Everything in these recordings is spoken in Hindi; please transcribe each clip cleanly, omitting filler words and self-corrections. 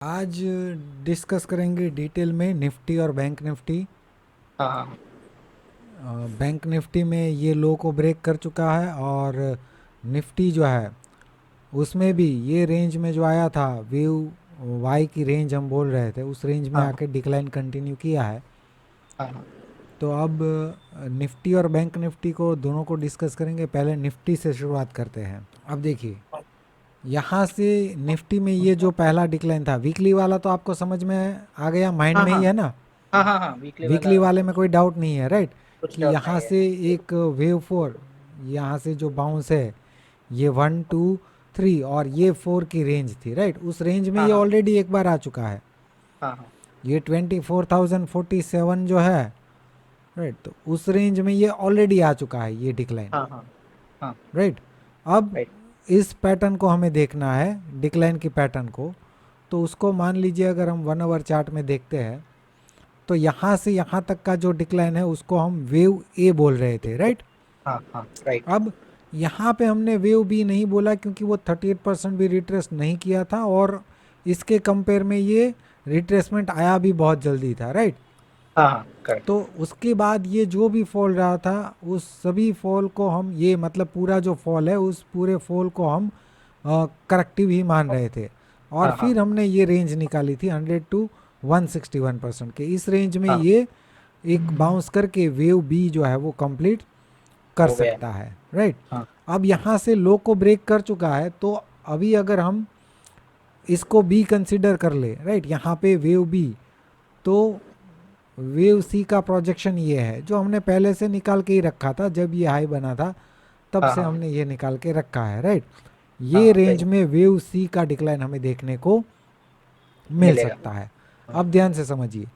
आज डिस्कस करेंगे डिटेल में निफ्टी और बैंक निफ्टी। हाँ। बैंक निफ्टी में ये लो को ब्रेक कर चुका है और निफ्टी जो है उसमें भी ये रेंज में जो आया था व्यू वाई की रेंज हम बोल रहे थे, उस रेंज में हाँ। आके डिक्लाइन कंटिन्यू किया है। हाँ। तो अब निफ्टी और बैंक निफ्टी को दोनों को डिस्कस करेंगे। पहले निफ्टी से शुरुआत करते हैं। अब देखिए, यहाँ से निफ्टी में ये जो पहला डिक्लाइन था वीकली वाला, तो आपको समझ में आ गया, माइंड हाँ। में ही हाँ। है ना। हाँ। हाँ। हाँ, वीकली वाला वीकली वाले में कुछ कोई डाउट नहीं है, राइट। कुछ कि डाउट यहाँ नहीं है। से एक वेव फोर, यहाँ से जो बाउंस है ये 1 2 3 और ये 4 की रेंज थी, राइट। उस रेंज में हाँ। ये हाँ। ऑलरेडी एक बार आ चुका है। हाँ। हाँ। ये 24,047 जो है, राइट, तो उस रेंज में ये ऑलरेडी आ चुका है ये डिक्लाइन, हाँ। हाँ। हाँ। राइट। अब राइट। इस पैटर्न को हमें देखना है, डिक्लाइन की पैटर्न को। तो उसको मान लीजिए अगर हम 1 आवर चार्ट में देखते हैं, तो यहाँ से यहाँ तक का जो डिक्लाइन है उसको हम वेव ए बोल रहे थे, राइट। हाँ। हाँ। राइट। अब यहाँ पे हमने वेव बी नहीं बोला क्योंकि वो 38% भी रिट्रेस नहीं किया था और इसके कंपेयर में ये रिट्रेसमेंट आया भी बहुत जल्दी था, राइट। हाँ। हाँ। करेक्ट। तो उसके बाद ये जो भी फॉल रहा था उस सभी फॉल को हम, ये मतलब पूरा जो फॉल है उस पूरे फॉल को हम करेक्टिव ही मान रहे थे। और हाँ। हाँ। फिर हमने ये रेंज निकाली थी 100 to 161% के। इस रेंज में हाँ। ये एक बाउंस करके वेव बी जो है वो कंप्लीट कर हो गया। सकता है, राइट। हाँ। अब यहाँ से लो को ब्रेक कर चुका है, तो अभी अगर हम इसको बी कंसिडर कर ले, राइट, यहाँ पे वेव बी, तो वेव सी का प्रोजेक्शन ये है जो हमने पहले से निकाल के ही रखा था। जब ये हाई बना था तब हाँ। से हाँ। हमने ये निकाल के रखा है, राइट। ये हाँ। Range right. में वेव सी का डिक्लाइन हमें देखने को मिल मिलेगा। सकता है। हाँ। अब ध्यान से समझिए,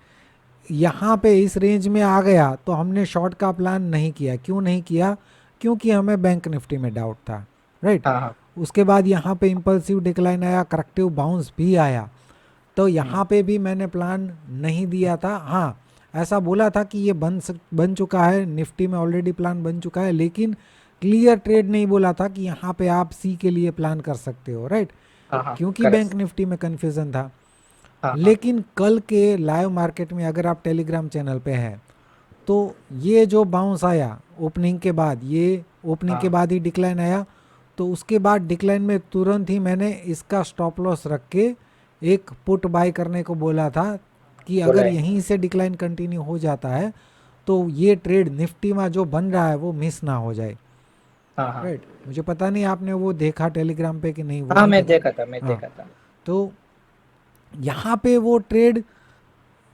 यहाँ पे इस रेंज में आ गया तो हमने शॉर्ट का प्लान नहीं किया। क्यों नहीं किया? क्योंकि हमें बैंक निफ्टी में डाउट था, राइट। हाँ। हाँ। उसके बाद यहाँ पे इम्पल्सिव डिक्लाइन आया, करेक्टिव बाउंस भी आया, तो हम्म। यहाँ पे भी मैंने प्लान नहीं दिया था। हाँ, ऐसा बोला था कि ये बन चुका है, निफ्टी में ऑलरेडी प्लान बन चुका है, लेकिन क्लियर ट्रेड नहीं बोला था कि यहाँ पे आप सी के लिए प्लान कर सकते हो, राइट। हाँ। हाँ। क्योंकि बैंक करेक्ट। निफ्टी में कन्फ्यूज़न था। हाँ। हाँ। लेकिन कल के लाइव मार्केट में अगर आप टेलीग्राम चैनल पे हैं, तो ये जो बाउंस आया ओपनिंग के बाद, ये ओपनिंग के हाँ। बाद ही डिक्लाइन आया। तो उसके बाद डिक्लाइन में तुरंत ही मैंने इसका स्टॉप लॉस रख के एक पुट बाय करने को बोला था कि बोला अगर है। यहीं से डिक्लाइन कंटिन्यू हो जाता है तो ये ट्रेड निफ्टी में जो बन रहा है वो मिस ना हो जाए, हाँ। हाँ। राइट। मुझे पता नहीं आपने वो देखा टेलीग्राम पे कि नहीं, वो हाँ, नहीं मैं पता। देखा था, मैं हाँ, देखा था। तो यहाँ पे वो ट्रेड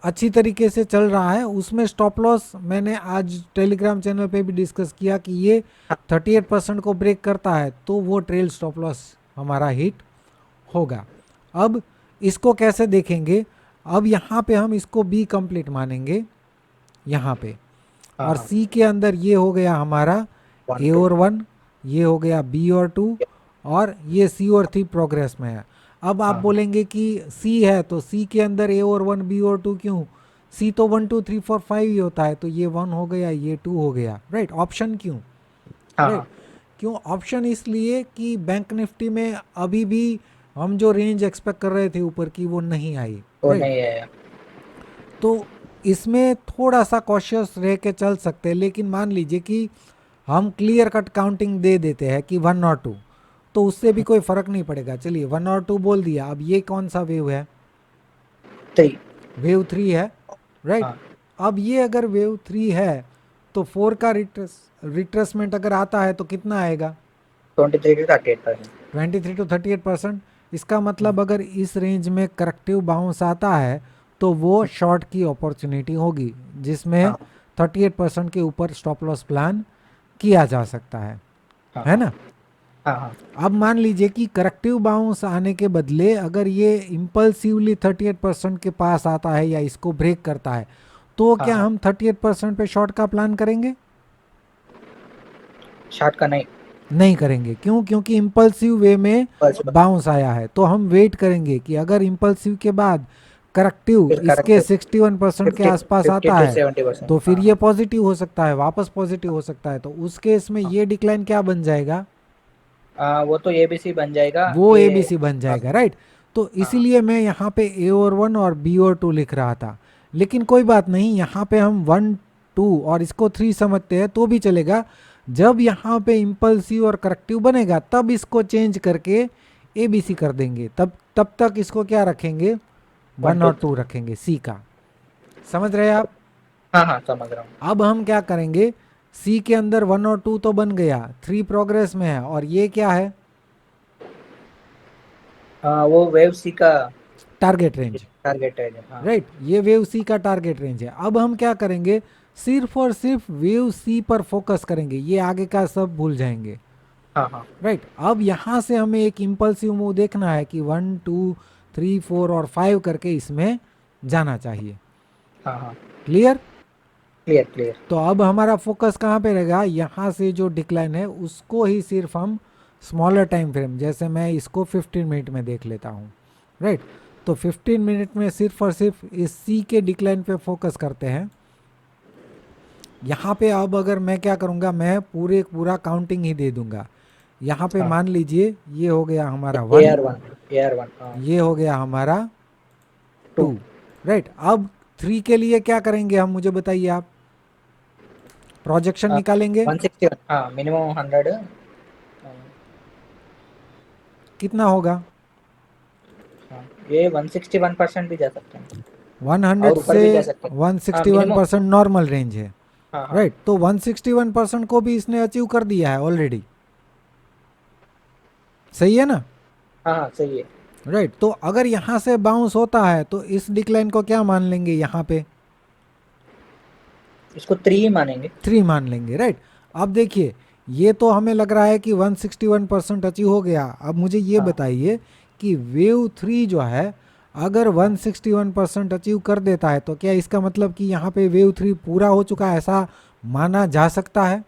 अच्छी तरीके से चल रहा है। उसमें स्टॉप लॉस मैंने आज टेलीग्राम चैनल पे भी डिस्कस किया कि ये हाँ। 38% को ब्रेक करता है तो वो ट्रेल स्टॉप लॉस हमारा हिट होगा। अब इसको कैसे देखेंगे? अब यहाँ पे हम इसको बी कंप्लीट मानेंगे यहाँ पे, हाँ। और हाँ। सी के अंदर ये हो गया हमारा वन ए टू। और 1, ये हो गया बी और 2, और ये सी और 3 प्रोग्रेस में है। अब आप हाँ। हाँ। बोलेंगे कि सी है तो सी के अंदर ए और 1 बी और 2 क्यों? सी तो 1 2 3 4 5 ही होता है, तो ये 1 हो गया, ये 2 हो गया, राइट। ऑप्शन क्यों? हाँ। राइट। हाँ। क्यों ऑप्शन? इसलिए कि बैंक निफ्टी में अभी भी हम जो रेंज एक्सपेक्ट कर रहे थे ऊपर की वो नहीं आई, वो राइट। नहीं है। तो इसमें थोड़ा सा कॉशियस रह के चल सकते हैं। लेकिन मान लीजिए कि हम क्लियर कट काउंटिंग दे देते हैं कि 1 और 2, तो उससे भी कोई फर्क नहीं पड़ेगा। चलिए 1 और 2 बोल दिया। अब ये कौन सा वेव है? थ्री। वेव 3 है, राइट। हाँ। अब ये अगर वेव 3 है तो 4 का रिट्रेसमेंट अगर आता है तो कितना आएगा? 23 to 38%। 23 to 38%। इसका मतलब अगर इस रेंज में करेक्टिव बाउंस आता है तो वो शॉर्ट की अपॉर्चुनिटी होगी, जिसमें हाँ। 38% के ऊपर स्टॉप लॉस प्लान किया जा सकता हाँ। है हाँ। ना। हाँ। हाँ। अब मान लीजिए कि करेक्टिव बाउंस आने के बदले अगर ये इम्पल्सिवली 38% के पास आता है या इसको ब्रेक करता है, तो हाँ। क्या हाँ। हम 38% पे शॉर्ट का प्लान करेंगे? शार्ट का नहीं। नहीं करेंगे। क्यों? क्योंकि इम्पल्सिव वे में बस। बाउंस आया है, तो हम वेट करेंगे कि अगर इम्पल्सिव के बाद करेक्टिव फिर इसके करेक्ट। 61% के 50 आसपास 50 आता to है 70%। तो फिर हाँ। ये पॉजिटिव हो सकता है, वापस पॉजिटिव हो सकता है। तो उस केस में हाँ। ये डिक्लाइन क्या बन जाएगा? वो तो एबीसी बन जाएगा वो ये। एबीसी बन हाँ। जाएगा, राइट। तो इसीलिए मैं यहाँ पे ए और 1 और बी और 2 लिख रहा था। लेकिन कोई बात नहीं, यहाँ पे हम 1 2 और इसको 3 समझते हैं तो भी चलेगा। जब यहाँ पे इम्पल्सिव और करेक्टिव बनेगा तब इसको चेंज करके ए बी सी कर देंगे। तब तक इसको क्या रखेंगे, 1 और 2 रखेंगे सी का। समझ रहे हैं आप? हाँ हाँ समझ रहा हूँ। अब हम क्या करेंगे, सी के अंदर 1 और 2 तो बन गया, 3 प्रोग्रेस में है, और ये क्या है, वो वेव सी का टारगेट रेंज। टारगेट है। हाँ राइट, ये वेव सी का टारगेट रेंज है। अब हम क्या करेंगे, सिर्फ और सिर्फ वेव सी पर फोकस करेंगे, ये आगे का सब भूल जाएंगे। हाँ हाँ राइट, अब यहाँ से हमें एक इम्पल्सिव मूव देखना है कि 1 2 3 4 और 5 करके इसमें जाना चाहिए। हाँ हाँ क्लियर? Clear clear. तो अब हमारा फोकस कहाँ पे रहेगा, यहाँ से जो डिक्लाइन है उसको ही सिर्फ हम स्मॉलर टाइम फ्रेम, जैसे मैं इसको 15 मिनट में देख लेता हूँ। राइट, तो 15 मिनट में सिर्फ और सिर्फ इस सी के डिक्लाइन पे फोकस करते हैं। यहाँ पे अब अगर मैं क्या करूँगा, मैं पूरा काउंटिंग ही दे दूंगा। यहाँ पे मान लीजिए ये हो गया हमारा 1, AR1 ये हो गया हमारा 2। राइट, अब 3 के लिए क्या करेंगे हम, मुझे बताइए आप। प्रोजेक्शन निकालेंगे, 161, हाँ मिनिमम 100। कितना होगा, हाँ, ये 161% भी जा सकते हैं, 100 और ऊपर से भी जा सकते हैं। 161% नॉर्मल रेंज है। हाँ हाँ राइट, तो 161% को भी इसने अचीव कर दिया है ऑलरेडी। सही है ना? हाँ हाँ सही है। राइट, तो अगर यहाँ से बाउंस होता है तो इस डिक्लाइन को क्या मान लेंगे, यहाँ पे इसको 3 मानेंगे। 3 मान लेंगे। राइट, अब देखिए ये तो हमें लग रहा है कि 161% अचीव हो गया। अब मुझे ये हाँ। बताइए कि वेव 3 जो है अगर 161% अचीव कर देता है तो क्या इसका मतलब कि यहाँ पे वेव 3 पूरा हो चुका है, ऐसा माना जा सकता है?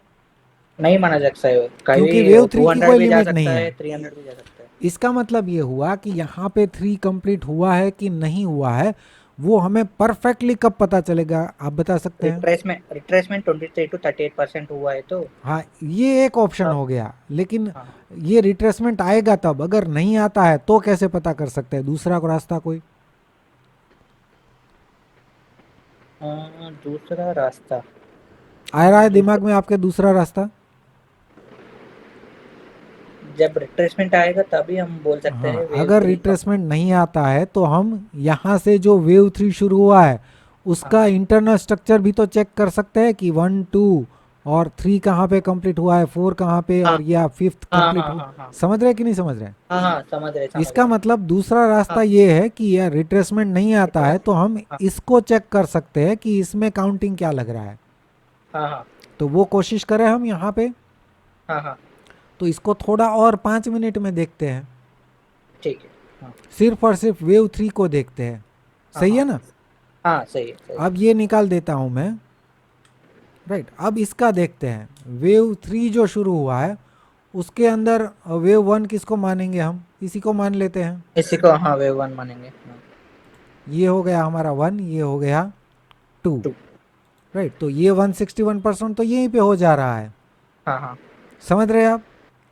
नहीं माना जा सकता है, क्योंकि कभी वेव 3 की 200 कोई भी जा लिमिट नहीं सकता है, है। 300 भी जा सकता है। इसका मतलब ये हुआ कि यहाँ पे 3 कंप्लीट हुआ है कि नहीं हुआ है, वो हमें परफेक्टली कब पता चलेगा, आप बता सकते हैं? रिट्रेसमेंट 23 to 38% हुआ है तो। हाँ, ये एक ऑप्शन हाँ हो गया, लेकिन हाँ। ये रिट्रेसमेंट आएगा तब, अगर नहीं आता है तो कैसे पता कर सकते हैं, दूसरा को रास्ता कोई? दूसरा रास्ता, आ रहा है दूसरा दिमाग में आपके दूसरा रास्ता? जब रिट्रेसमेंट आएगा तभी हम बोल सकते हाँ, हैं वेव अगर 3 कब। रिट्रेसमेंट नहीं आता है तो हम यहाँ से जो वेव 3 शुरू हुआ है उसका हाँ इंटरनल स्ट्रक्चर भी तो चेक कर सकते हैं कि 1 2 और 3 कहाँ पे कंप्लीट हुआ है, 4 कहाँ पे, हाँ और या 5th हाँ कंप्लीट हाँ हुआ। हाँ हाँ समझ रहे हैं कि नहीं समझ रहे हैं? हाँ हाँ समझ रहे समझ इसका रहे। मतलब दूसरा रास्ता हाँ ये है कि यार रिट्रेसमेंट नहीं आता है तो हम हाँ इसको चेक कर सकते हैं कि इसमें काउंटिंग क्या लग रहा है। हाँ हाँ तो वो कोशिश करें हम यहाँ पे। हाँ हाँ तो इसको थोड़ा और 5 मिनट में देखते हैं, ठीक है। हाँ सिर्फ और सिर्फ वेव 3 को देखते हैं। हाँ सही हाँ है ना? हाँ सही है सही है। अब ये निकाल देता हूँ मैं। राइट, अब इसका देखते हैं, वेव 3 जो शुरू हुआ है उसके अंदर वेव 1 किसको मानेंगे, हम इसी को मान लेते हैं। इसी को हाँ वेव 1 मानेंगे। हाँ, ये हो गया हमारा 1, ये हो गया 2। 2। राइट, तो ये 161% तो यहीं पे हो जा रहा है। हाँ हाँ समझ रहे हैं आप?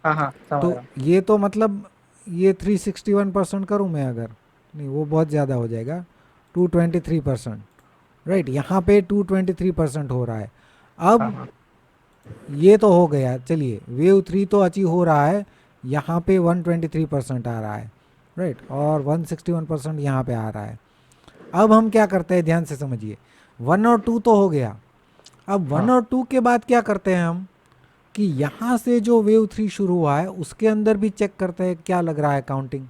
हाँ हाँ समझ तो रहा हूँ। ये तो मतलब ये 361% करूँ मैं अगर, नहीं वो बहुत ज़्यादा हो जाएगा, 223%। राइट, यहाँ पे 223% हो रहा है। हाँ अब हाँ ये तो हो गया, चलिए वेव 3 तो अचीव हो रहा है, यहाँ पे 123% आ रहा है। राइट, और 161% यहाँ पे आ रहा है। अब हम क्या करते हैं, ध्यान से समझिए, 1 और 2 तो हो गया। अब 1 हाँ और 2 के बाद क्या करते हैं हम कि यहाँ से जो वेव 3 शुरू हुआ है उसके अंदर भी चेक करते हैं क्या लग रहा है काउंटिंग।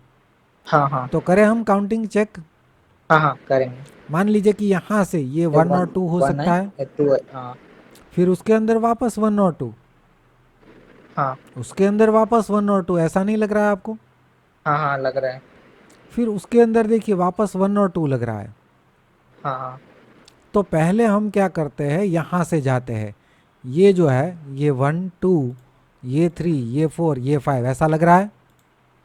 हाँ हाँ तो करें हम काउंटिंग चेक। हाँ हाँ करेंगे। मान लीजिए कि यहाँ से ये 1 और 2 हो 1 सकता है, है, 2 है। हाँ फिर उसके अंदर वापस 1 और 2, हाँ उसके अंदर वापस 1 और 2, ऐसा नहीं लग रहा है आपको? हाँ हाँ लग रहा है। फिर उसके अंदर देखिए वापस 1 और 2 लग रहा है। हाँ हाँ तो पहले हम क्या करते हैं, यहाँ से जाते हैं, ये जो है ये 1 2, ये 3, ये 4, ये 5, ऐसा लग रहा है।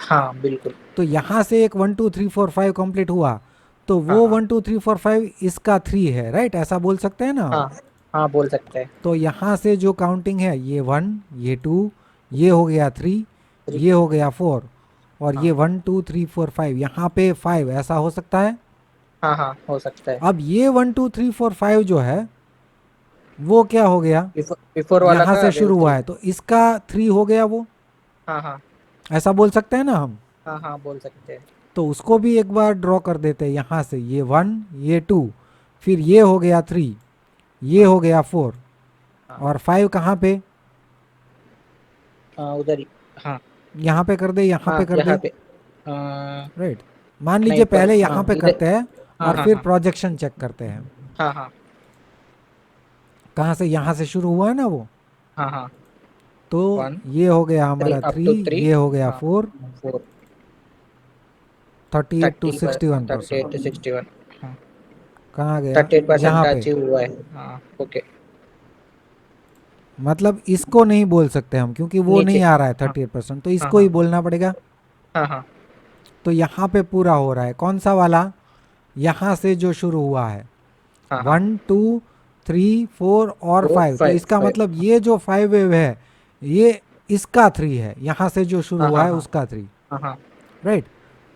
हाँ बिल्कुल। तो यहाँ से एक 1 2 3 4 5 कंप्लीट हुआ, तो हाँ वो हाँ 1 2 3 4 5 इसका 3 है। राइट, ऐसा बोल सकते हैं ना हम? हाँ हाँ बोल सकते हैं। तो यहाँ से जो काउंटिंग है, ये 1, ये 2, ये हो गया 3, 3। ये हो गया 4, और हाँ ये 1 2 3 4 5, यहाँ पे 5, ऐसा हो सकता है। हाँ हाँ हो सकता है। अब ये 1 2 3 4 5 जो है वो क्या हो गया, बिफोर वाला यहाँ का से वेव शुरू हुआ थ्री। है तो इसका 3 हो गया वो, हाँ हाँ ऐसा बोल सकते हैं ना हम। हाँ हाँ बोल सकते हैं। तो उसको भी एक बार ड्रॉ कर देते हैं यहाँ से, ये 1 ये 2, फिर ये हो गया 3, ये हाँ हो गया 4, हाँ और 5 कहाँ पे, उधर ही। हाँ यहाँ पे कर दे, यहाँ हाँ पे कर यहाँ दे। पे राइट, मान नहीं लीजिए पर पहले हाँ यहाँ पे इधर। करते हैं हाँ और हाँ फिर हाँ प्रोजेक्शन चेक करते हैं। हाँ हाँ कहाँ से, यहाँ से शुरू हुआ है ना वो, हाँ हाँ तो 1 ये हो गया 3 हमारा अप 3, टू 3। ये हो गया हाँ 4, 4 38 टू 38 61%। to 61। हाँ कहाँ गया, 38% यहाँ पे। अचीव हुआ है। हाँ ओके। मतलब इसको नहीं बोल सकते हम क्योंकि वो नीचे। नहीं आ रहा है हाँ 38%, तो हाँ इसको ही हाँ बोलना पड़ेगा। हाँ हाँ तो यहाँ पे पूरा हो रहा है कौन सा वाला, यहाँ से जो शुरू हुआ है हाँ हाँ 1 2 3 4 और 4 5, तो 5 इसका 5। मतलब ये जो 5 वेव है ये इसका 3 है, यहाँ से जो शुरू हाँ हुआ हाँ है हाँ उसका 3। हाँ हाँ राइट,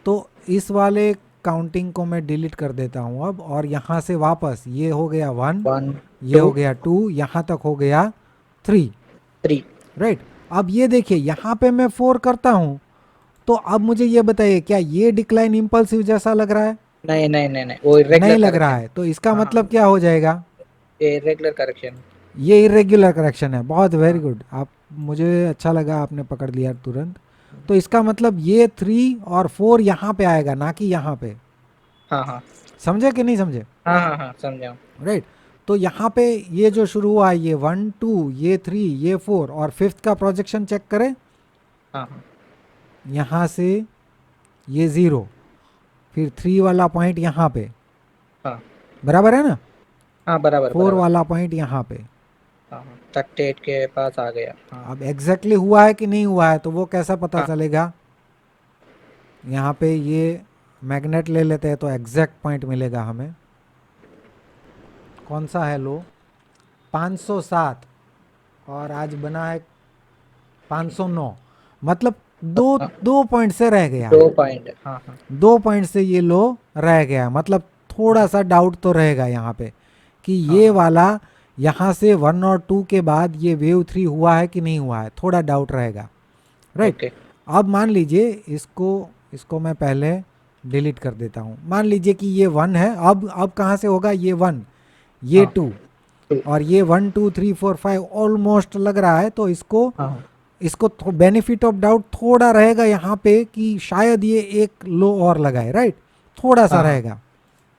तो इस वाले काउंटिंग को मैं डिलीट कर देता हूँ अब, और यहाँ से वापस ये हो गया 1, 1 ये 2 हो गया 2, यहाँ तक हो गया 3। 3। राइट, अब ये देखिए यहाँ पे मैं 4 करता हूँ, तो अब मुझे ये बताइए क्या ये डिक्लाइन इम्पल्सिव जैसा लग रहा है, नहीं नहीं नहीं नहीं वो नहीं इरेगुलर लग रहा करेक्शन। है, तो इसका हाँ मतलब हाँ क्या हो जाएगा, ये इरेगुलर करेक्शन। ये इरेग्युलर करेक्शन है। बहुत वेरी हाँ गुड, आप, मुझे अच्छा लगा आपने पकड़ लिया तुरंत। तो इसका मतलब ये 3 और 4 यहाँ पे आएगा ना कि यहाँ पे, हाँ हाँ समझे कि नहीं समझे। हाँ हाँ हाँ समझा। राइट, तो यहाँ पे ये जो शुरू हुआ है ये 1 2 ये 3 ये 4 और फिफ्थ का प्रोजेक्शन चेक करें, हाँ हाँ यहाँ से ये 0, फिर 3 वाला पॉइंट यहाँ पे, हाँ बराबर है ना, हाँ बराबर 4 बराबर। वाला पॉइंट यहाँ पे। हाँ हाँ 38 के पास आ गया। हाँ अब एग्जैक्टली हुआ है कि नहीं हुआ है तो वो कैसा पता हाँ चलेगा, यहाँ पे ये मैग्नेट ले लेते हैं तो एग्जैक्ट पॉइंट मिलेगा हमें। कौन सा है लो, 507, और आज बना है 509, मतलब दो हाँ, दो पॉइंट से रह गया, 2 पॉइंट। हाँ हाँ 2 पॉइंट से ये लो रह गया, मतलब थोड़ा सा डाउट तो रहेगा यहाँ पे कि हाँ ये हाँ वाला यहाँ से 1 और 2 के बाद ये वेव 3 हुआ है कि नहीं हुआ है, थोड़ा डाउट रहेगा। Right, okay. अब मान लीजिए इसको मैं पहले डिलीट कर देता हूँ। मान लीजिए कि ये 1 है, अब कहाँ से होगा, ये 1 ये हाँ 2 2। और ये 1 2 3 4 5 ऑलमोस्ट लग रहा है, तो इसको हाँ हाँ इसको बेनिफिट ऑफ डाउट थोड़ा रहेगा यहाँ पे कि शायद ये एक लो और लगाए। राइट, थोड़ा सा हाँ रहेगा।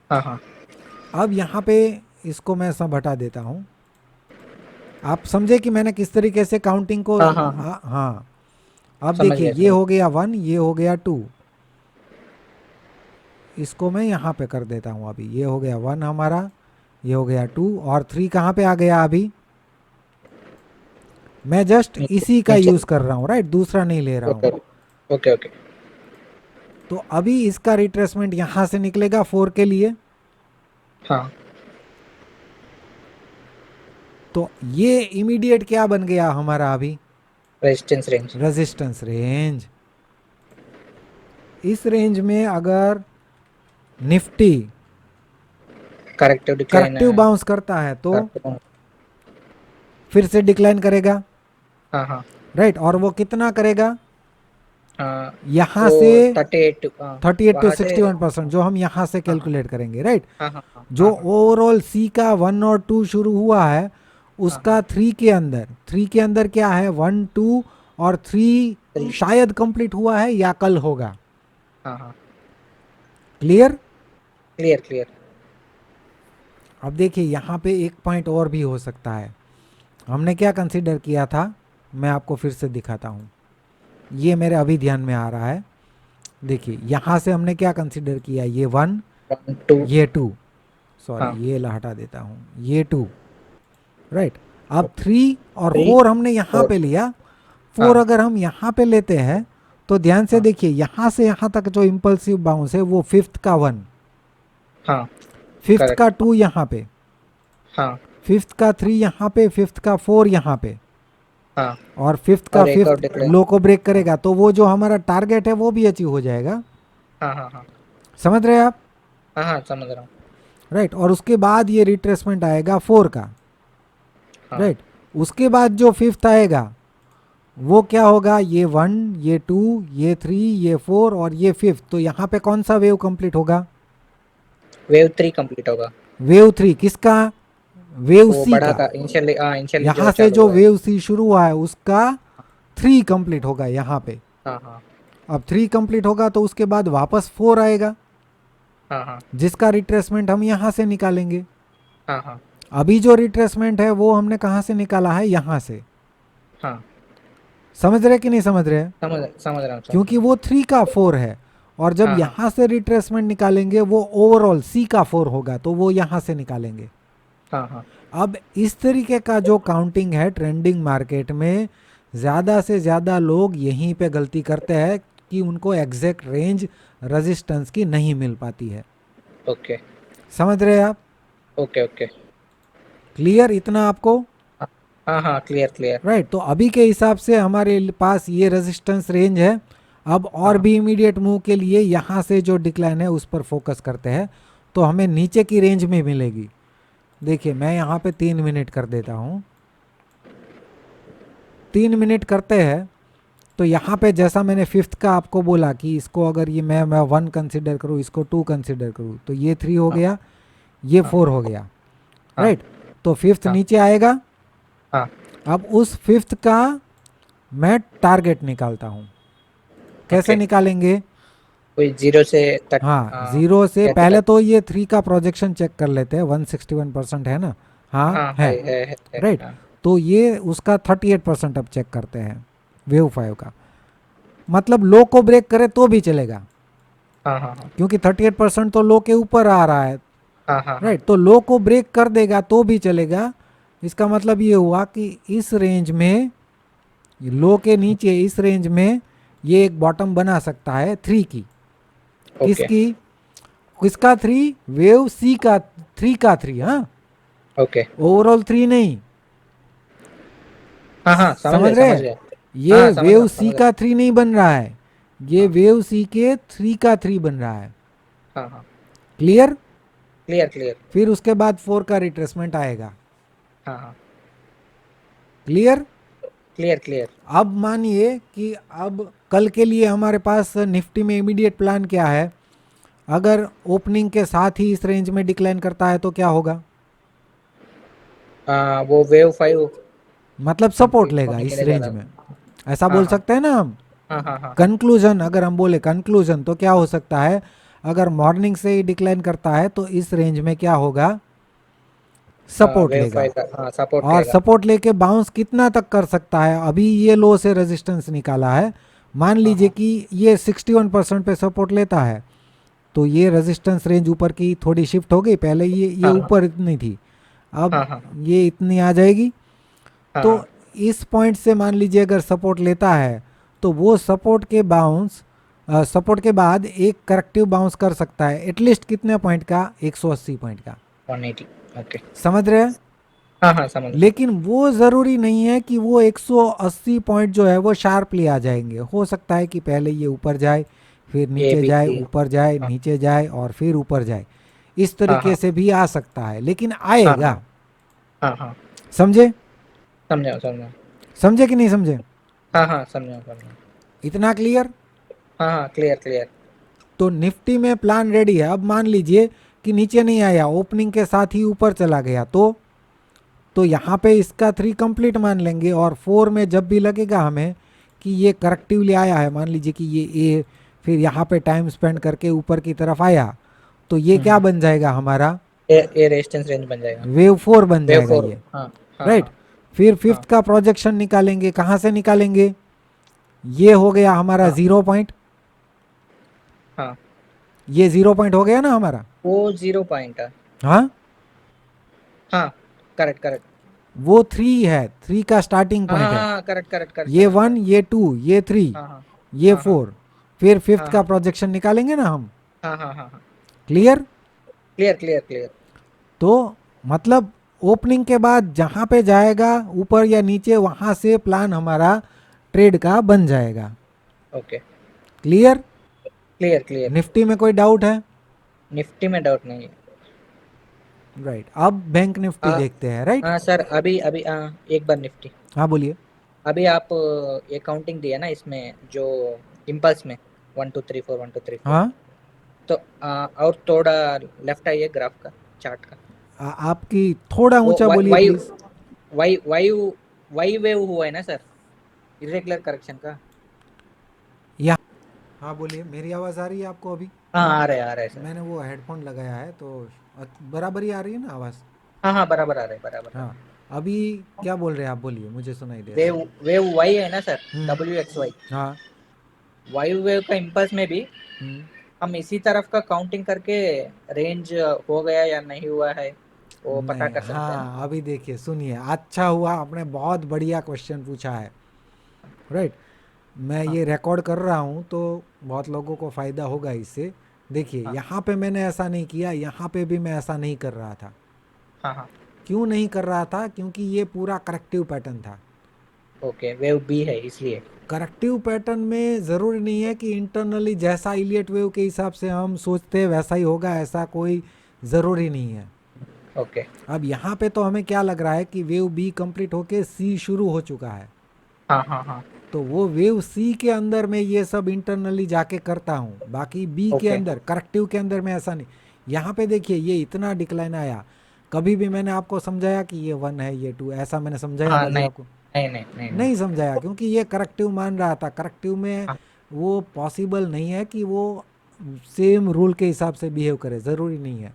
हाँ हाँ अब यहाँ पे इसको मैं सब हटा देता हूँ, आप समझे कि मैंने किस तरीके से काउंटिंग को, हाँ हाँ हाँ हाँ हाँ। अब समझ देखिए गया ये समझ हो गया 1, ये हो गया 2, इसको मैं यहाँ पे कर देता हूँ। अभी ये हो गया 1 हमारा, ये हो गया 2 और 3 कहाँ पे आ गया, अभी मैं जस्ट नीचे इसी का नीचे। यूज़ कर रहा हूँ। राइट, दूसरा नहीं ले रहा हूँ। Okay okay okay. तो अभी इसका रिट्रेसमेंट यहाँ से निकलेगा 4 के लिए, हाँ तो ये इमीडिएट क्या बन गया हमारा अभी, रेजिस्टेंस रेंज। Resistance range. इस रेंज में अगर Nifty corrective decline corrective bounce करता है तो हाँ फिर से डिक्लाइन करेगा। हाँ राइट, और वो कितना करेगा, हाँ यहाँ वो से 38 38 टू वहाँ से। 61%, जो हम यहाँ से हाँ कैलकुलेट करेंगे। राइट, हाँ हाँ हाँ जो हाँ ओवरऑल सी का 1 और 2 शुरू हुआ है हाँ उसका 3 के अंदर क्या है, 1 2 और 3 3। शायद कंप्लीट हुआ है या कल होगा। हाँ हाँ क्लियर। Clear clear. अब देखिए यहाँ पे एक पॉइंट और भी हो सकता है। हमने क्या कंसीडर किया था, मैं आपको फिर से दिखाता हूँ, ये मेरे अभी ध्यान में आ रहा है। देखिए यहाँ से हमने क्या कंसीडर किया, ये 1 1 2। ये 2, सॉरी हाँ ये हटा देता हूँ, ये 2। राइट, अब 3 और 3 4 हमने यहाँ 4। पे लिया। 4 हाँ अगर हम यहाँ पे लेते हैं तो ध्यान से हाँ देखिए यहाँ से यहाँ तक जो इम्पल्सिव बाउंस है वो फिफ्थ का 1, हाँ फिफ्थ का करेक्ट। 2 यहाँ पे, हाँ फिफ्थ का 3 यहाँ पे, फिफ्थ का 4 यहाँ पे। हाँ और फिफ्थ का और एक और फिफ्थ डिक्लेयर। लो को ब्रेक करेगा, तो वो जो हमारा टारगेट है वो भी अचीव हो जाएगा। हाँ हाँ हाँ समझ रहे हैं आप? हाँ हाँ समझ रहा हूँ। राइट। और उसके बाद ये रिट्रेसमेंट आएगा 4 का। हाँ राइट। उसके बाद जो फिफ्थ आएगा वो क्या होगा, ये 1, ये 2, ये 3, ये 4 और ये फिफ्थ। तो यहाँ पे कौन सा वेव कंप्लीट होगा? वेव 3 कंप्लीट होगा। वेव 3 किसका? वेव वो सी बड़ा का। का इनिशियली, हाँ इनिशियली जो यहाँ से चालू जो हुआ है। वेव सी शुरू हुआ है उसका 3 कंप्लीट होगा यहाँ पे। हाँ हाँ अब 3 कंप्लीट होगा तो उसके बाद वापस 4 आएगा, हाँ हाँ जिसका रिट्रेसमेंट हम यहाँ से निकालेंगे। हाँ हाँ अभी जो रिट्रेसमेंट है वो हमने कहाँ से निकाला है? यहाँ से। हाँ समझ रहे कि नहीं समझ रहे? समझ रहा हूँ समझ क्योंकि रहा हूँ। वो 3 का 4 है, और जब हाँ हाँ यहाँ से रिट्रेसमेंट निकालेंगे वो ओवरऑल सी का 4 होगा, तो वो यहाँ से निकालेंगे। हाँ हाँ अब इस तरीके का जो काउंटिंग है ट्रेंडिंग मार्केट में, ज़्यादा से ज़्यादा लोग यहीं पे गलती करते हैं कि उनको एग्जैक्ट रेंज रेजिस्टेंस की नहीं मिल पाती है। ओके समझ रहे हैं आप? Okay okay. क्लियर इतना आपको? हाँ हाँ क्लियर क्लियर। राइट। तो अभी के हिसाब से हमारे पास ये रेजिस्टेंस रेंज है। अब और हाँ भी इमीडिएट मूव के लिए यहाँ से जो डिक्लाइन है उस पर फोकस करते हैं, तो हमें नीचे की रेंज में मिलेगी। देखिए मैं यहाँ पे 3 मिनट कर देता हूँ। 3 मिनट करते हैं तो यहाँ पे जैसा मैंने फिफ्थ का आपको बोला कि इसको अगर ये मैं 1 कंसिडर करूँ, इसको 2 कंसिडर करूँ, तो ये 3 हो हाँ गया, ये हाँ 4 हो गया। हाँ राइट। तो फिफ्थ हाँ नीचे आएगा। हाँ अब उस फिफ्थ का मैं टारगेट निकालता हूँ। कैसे ओके। निकालेंगे? कोई जीरो से तक। हाँ, जीरो से कैसे पहले तक। तो ये 3 का प्रोजेक्शन चेक कर लेते हैं। 161% है ना? हाँ हाँ है। है राइट। हाँ तो ये उसका 38% अब चेक करते हैं वेव 5 का। मतलब लो को ब्रेक करे तो भी चलेगा, हाँ हाँ हाँ क्योंकि 38% तो लो के ऊपर आ रहा है। हाँ हाँ हाँ राइट। तो लो को ब्रेक कर देगा तो भी चलेगा। इसका मतलब ये हुआ कि इस रेंज में, लो के नीचे इस रेंज में ये एक बॉटम बना सकता है 3 की। ओके किसकी? किसका 3? वेव सी का 3 का 3। हाँ, ओके। ओवरऑल 3 नहीं। हाँ हाँ समझ रहे समझ हैं? गए। ये हाँ समझ रहा वेव हूँ सी समझ रहा का 3 नहीं बन रहा है, ये हूँ। वेव सी के 3 का 3 बन रहा है। हाँ हाँ क्लियर? Clear clear. फिर उसके बाद 4 का रिट्रेसमेंट आएगा। हाँ हाँ क्लियर? Clear clear. अब मानिए कि अब कल के लिए हमारे पास निफ्टी में इमीडिएट प्लान क्या है? अगर ओपनिंग के साथ ही इस रेंज में डिक्लाइन करता है तो क्या होगा? वो वेव 5 मतलब सपोर्ट कंप्लीट लेगा होने के इस लिए जा रेंज रहा में। है। ऐसा हाँ बोल हाँ सकते हैं ना हम। हाँ हाँ हाँ हाँ कंक्लूजन, अगर हम बोले कंक्लूजन, तो क्या हो सकता है? अगर मॉर्निंग से ही डिक्लाइन करता है तो इस रेंज में क्या होगा? सपोर्ट वेव लेगा। 5 का हाँ सपोर्ट और लेगा। सपोर्ट लेके बाउंस कितना तक कर सकता है? अभी ये लो से रेजिस्टेंस निकाला है, मान हाँ लीजिए हाँ कि ये 61% पे सपोर्ट लेता है, तो ये रेजिस्टेंस रेंज ऊपर की थोड़ी शिफ्ट हो गई। पहले ये हाँ ऊपर इतनी थी, अब हाँ हाँ ये इतनी आ जाएगी। हाँ तो हाँ इस पॉइंट से मान लीजिए अगर सपोर्ट लेता है तो वो सपोर्ट के बाउंस, सपोर्ट के बाद एक करेक्टिव बाउंस कर सकता है। एटलीस्ट कितने पॉइंट का? 180 पॉइंट का। 180। ओके। समझ रहे हैं? हाँ हाँ समझ रहा हूँ। लेकिन वो ज़रूरी नहीं है कि वो 180 पॉइंट जो है वो शार्पली आ जाएंगे। हो सकता है कि पहले ये ऊपर जाए, फिर ए नीचे बी जाए, सी। ऊपर जाए, हाँ नीचे जाए और फिर ऊपर जाए। इस हाँ तरीके हाँ से भी आ सकता है, लेकिन हाँ आएगा। हाँ हाँ हाँ समझे? समझा समझा। समझे कि नहीं समझे? हाँ हाँ समझा समझा। इतना क्लियर? हाँ हाँ क्लियर क्लियर। तो निफ्टी में प्लान रेडी है। अब मान लीजिए कि नीचे नहीं आया, ओपनिंग के साथ ही ऊपर चला गया, तो यहाँ पे इसका 3 कंप्लीट मान लेंगे। और 4 में जब भी लगेगा हमें कि ये करेक्टिवली आया है, मान लीजिए कि ये ए, फिर यहाँ पे टाइम स्पेंड करके ऊपर की तरफ आया, तो ये क्या हम्म। बन जाएगा हमारा? ए रेजिस्टेंस रेंज बन जाएगा। वेव 4 बन वेव जाएगा 4। ये। हाँ हाँ राइट। हाँ फिर हाँ फिफ्थ का प्रोजेक्शन निकालेंगे। कहाँ से निकालेंगे? ये हो गया हमारा हाँ 0 पॉइंट। हाँ। ये 0 पॉइंट हो गया ना हमारा। वो 0 पॉइंट है। हाँ, हाँ करेक्ट करेक्ट। वो 3 है, 3 का स्टार्टिंग हाँ पॉइंट हाँ है। हाँ करेक्ट करेक्ट करेक्ट ये समझ गया। 1, ये 2, ये 3, हाँ हाँ ये हाँ हाँ 4, फिर फिफ्थ हाँ का हाँ प्रोजेक्शन निकालेंगे ना हम। हाँ हाँ हाँ हाँ क्लियर? Clear clear clear. तो मतलब ओपनिंग के बाद जहाँ पे जाएगा ऊपर या नीचे, वहाँ से प्लान हमारा ट्रेड का बन जाएगा। Okay, clear? Clear clear. Nifty में कोई डाउट है? निफ्टी में डाउट नहीं है। राइट, अब बैंक निफ्टी देखते हैं। राइट, हाँ सर, अभी अभी एक बार निफ्टी। हाँ बोलिए। अभी आप ये काउंटिंग दिया ना इसमें जो इम्पल्स में, 1 2 3 4 1 2 3 4। हाँ, तो और थोड़ा लेफ्ट आइए ग्राफ का, चार्ट का। आपकी थोड़ा वो ऊंचा वाई बोलिए Y please. Y Y Y wave हुआ है ना सर, इरेगुलर करेक्शन का। या हाँ बोलिए, मेरी आवाज़ आ रही है आपको अभी? हाँ, आ रहे सर। मैंने वो हेडफोन लगाया है तो बराबर ही आ रही है ना आवाज़? हाँ हाँ, बराबर आ रहे, बराबर आ हाँ, रहे। अभी क्या बोल रहे हैं आप? बोलिए, मुझे सुनाई दे रहा वेव है। वेव वाई है ना सर, हम्म, WXY। हाँ, वायु वेव का इम्पल्स में भी हम्म, हम इसी तरफ का काउंटिंग करके रेंज हो गया या नहीं हुआ है वो पता नहीं, कर सकते हैं ना। हाँ अभी देखिए सुनिए, अच्छा हुआ आपने बहुत बढ़िया क्वेश्चन पूछा है। राइट, मैं हाँ ये रिकॉर्ड कर रहा हूँ तो बहुत लोगों को फ़ायदा होगा इससे। देखिए हाँ यहाँ पे मैंने ऐसा नहीं किया, यहाँ पे भी मैं ऐसा नहीं कर रहा था। हाँ हाँ। क्यों नहीं कर रहा था? क्योंकि ये पूरा करेक्टिव पैटर्न था। ओके, वेव बी है इसलिए। करेक्टिव पैटर्न में ज़रूरी नहीं है कि इंटरनली जैसा इलियट वेव के हिसाब से हम सोचते हैं वैसा ही होगा, ऐसा कोई ज़रूरी नहीं है। ओके। अब यहाँ पे तो हमें क्या लग रहा है कि वेव बी कंप्लीट होके सी शुरू हो चुका है, हाँ हाँ हाँ। तो वो वेव सी के अंदर मैं ये सब इंटरनली जाके करता हूँ, बाकी बी के ओके। अंदर करेक्टिव के अंदर में ऐसा नहीं। यहाँ पे देखिए ये इतना डिक्लाइन आया, कभी भी मैंने आपको समझाया कि ये 1 है ये 2, ऐसा मैंने समझाया हाँ, कभी नहीं आपको? नहीं नहीं नहीं नहीं। नहीं समझाया, क्योंकि ये करेक्टिव मान रहा था। करेक्टिव में हाँ। वो पॉसिबल नहीं है कि वो सेम रूल के हिसाब से बिहेव करे, ज़रूरी नहीं है।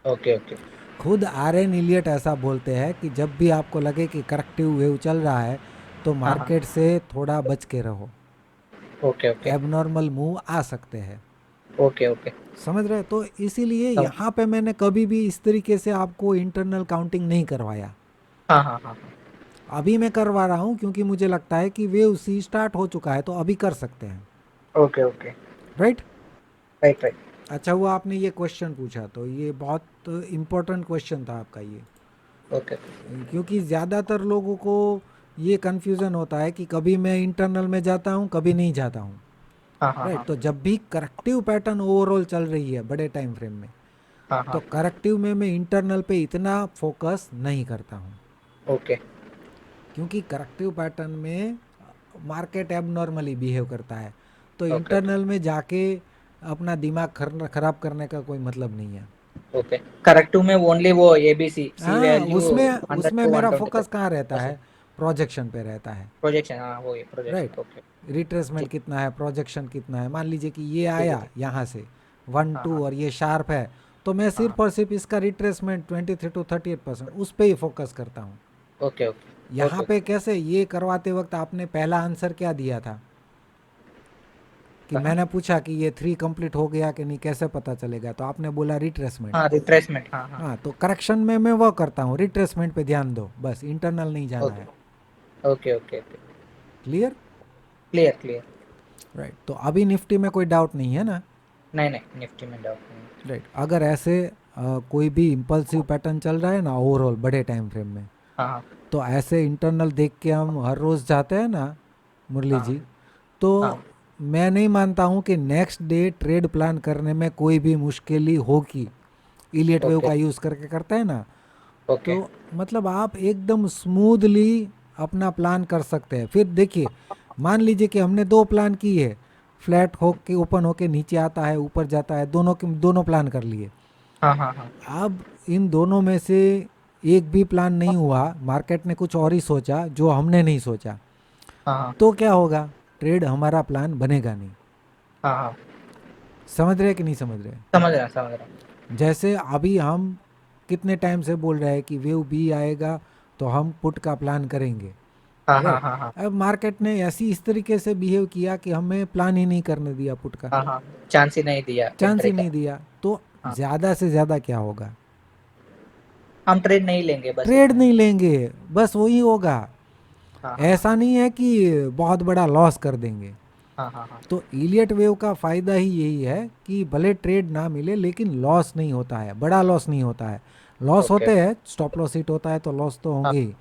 Okay okay. खुद RN इलियट ऐसा बोलते हैं कि जब भी आपको लगे कि करेक्टिव वेव चल रहा है तो हाँ हाँ। मार्केट से थोड़ा बच के रहो, ओके ओके एबनॉर्मल मूव आ सकते हैं। Okay okay. समझ रहे? तो इसीलिए सम यहाँ पे मैंने कभी भी इस तरीके से आपको इंटरनल काउंटिंग नहीं करवाया। हाँ हाँ हाँ हाँ। अभी मैं करवा रहा हूँ क्योंकि मुझे लगता है कि वेव सी स्टार्ट हो चुका है तो अभी कर सकते हैं। Okay okay. Right, right right. अच्छा हुआ आपने ये क्वेश्चन पूछा, तो ये बहुत इम्पोर्टेंट क्वेश्चन था आपका ये। ओके। क्योंकि ज़्यादातर लोगों को ये कन्फ्यूज़न होता है कि कभी मैं इंटरनल में जाता हूँ कभी नहीं जाता हूँ। हाँ हाँ राइट, हाँ तो जब भी करेक्टिव पैटर्न ओवरऑल चल रही है बड़े टाइम फ्रेम में, हाँ तो हाँ। करेक्टिव में मैं इंटरनल पे इतना फोकस नहीं करता हूँ, ओके क्योंकि करेक्टिव पैटर्न में मार्केट एबनॉर्मली बिहेव करता है। तो ओके ओके इंटरनल में जाके अपना दिमाग खराब करने का कोई मतलब नहीं है। ओके। करेक्टिव में ओनली वो ABC सी हाँ, वैल्यू उसमें 100 उसमें टू मेरा 120 फोकस तक। कहाँ रहता अच्छा, है? प्रोजेक्शन पे रहता है। प्रोजेक्शन, हाँ वो ये राइट, प्रोजेक्शन। ओके। रिट्रेसमेंट जी। कितना है, प्रोजेक्शन कितना है। मान लीजिए कि ये ठीक है आया ठीक। यहाँ से 1 हाँ 2 हाँ और ये शार्प है, तो मैं हाँ सिर्फ हाँ। और सिर्फ इसका रिट्रेसमेंट 23 to 38% उस पर ही फोकस करता हूँ। ओके ओके यहाँ ओके पे ओके। कैसे ये करवाते वक्त आपने पहला आंसर क्या दिया था कि कहाँ? मैंने पूछा कि ये 3 कंप्लीट हो गया कि नहीं, कैसे पता चलेगा? तो आपने बोला रिट्रेसमेंट। हाँ, रिट्रेसमेंट, हाँ हाँ। हाँ, तो करेक्शन में मैं वो करता हूँ, रिट्रेसमेंट पे ध्यान दो, बस इंटरनल नहीं जाना ओके है। Okay okay okay. Clear? Clear clear. Right, तो अभी निफ्टी में कोई डाउट नहीं है ना? नहीं नहीं, निफ्टी में डाउट नहीं। राइट, अगर ऐसे कोई भी इम्पल्सिव पैटर्न चल रहा है ना ओवरऑल बड़े टाइम फ्रेम में, हाँ हाँ तो ऐसे इंटरनल देख के हम हर रोज़ जाते हैं ना मुरली हाँ जी, तो हाँ। मैं नहीं मानता हूँ कि नेक्स्ट डे ट्रेड प्लान करने में कोई भी मुश्किल होगी। इलियट वेव ओके का यूज़ करके करते हैं ना, ओके। तो मतलब आप एकदम स्मूथली अपना प्लान कर सकते हैं। फिर देखिए, मान लीजिए कि हमने 2 प्लान की है, फ्लैट होके ओपन होके नीचे आता है ऊपर जाता है, दोनों के दोनों प्लान कर लिए। हाँ हाँ हाँ अब इन दोनों में से एक भी प्लान नहीं हुआ, मार्केट ने कुछ और ही सोचा जो हमने नहीं सोचा, हाँ हाँ तो क्या होगा? ट्रेड हमारा प्लान बनेगा नहीं। हाँ हाँ। समझ रहे कि नहीं समझ रहे? समझ रहा। जैसे अभी हम कितने टाइम से बोल रहे हैं कि वेव बी आएगा तो हम पुट का प्लान करेंगे। हाँ हाँ राइट, हाँ हाँ अब मार्केट ने ऐसी इस तरीके से बिहेव किया कि हमें प्लान ही नहीं करने दिया पुट का, हाँ हाँ। चांस ही नहीं दिया चांस एंट्री ही का। नहीं दिया। तो हाँ, ज़्यादा से ज़्यादा क्या होगा? हम ट्रेड नहीं लेंगे, बस ट्रेड इतना ही। नहीं लेंगे, बस वही होगा। हाँ हाँ हाँ ऐसा नहीं है कि बहुत बड़ा लॉस कर देंगे। हाँ हाँ हाँ। तो इलियट वेव का फ़ायदा ही यही है कि भले ट्रेड ना मिले लेकिन लॉस नहीं होता है, बड़ा लॉस नहीं होता है। Loss okay. होते हैं, स्टॉप लॉस हिट होता है तो लॉस तो हाँ होंगे ही, हाँ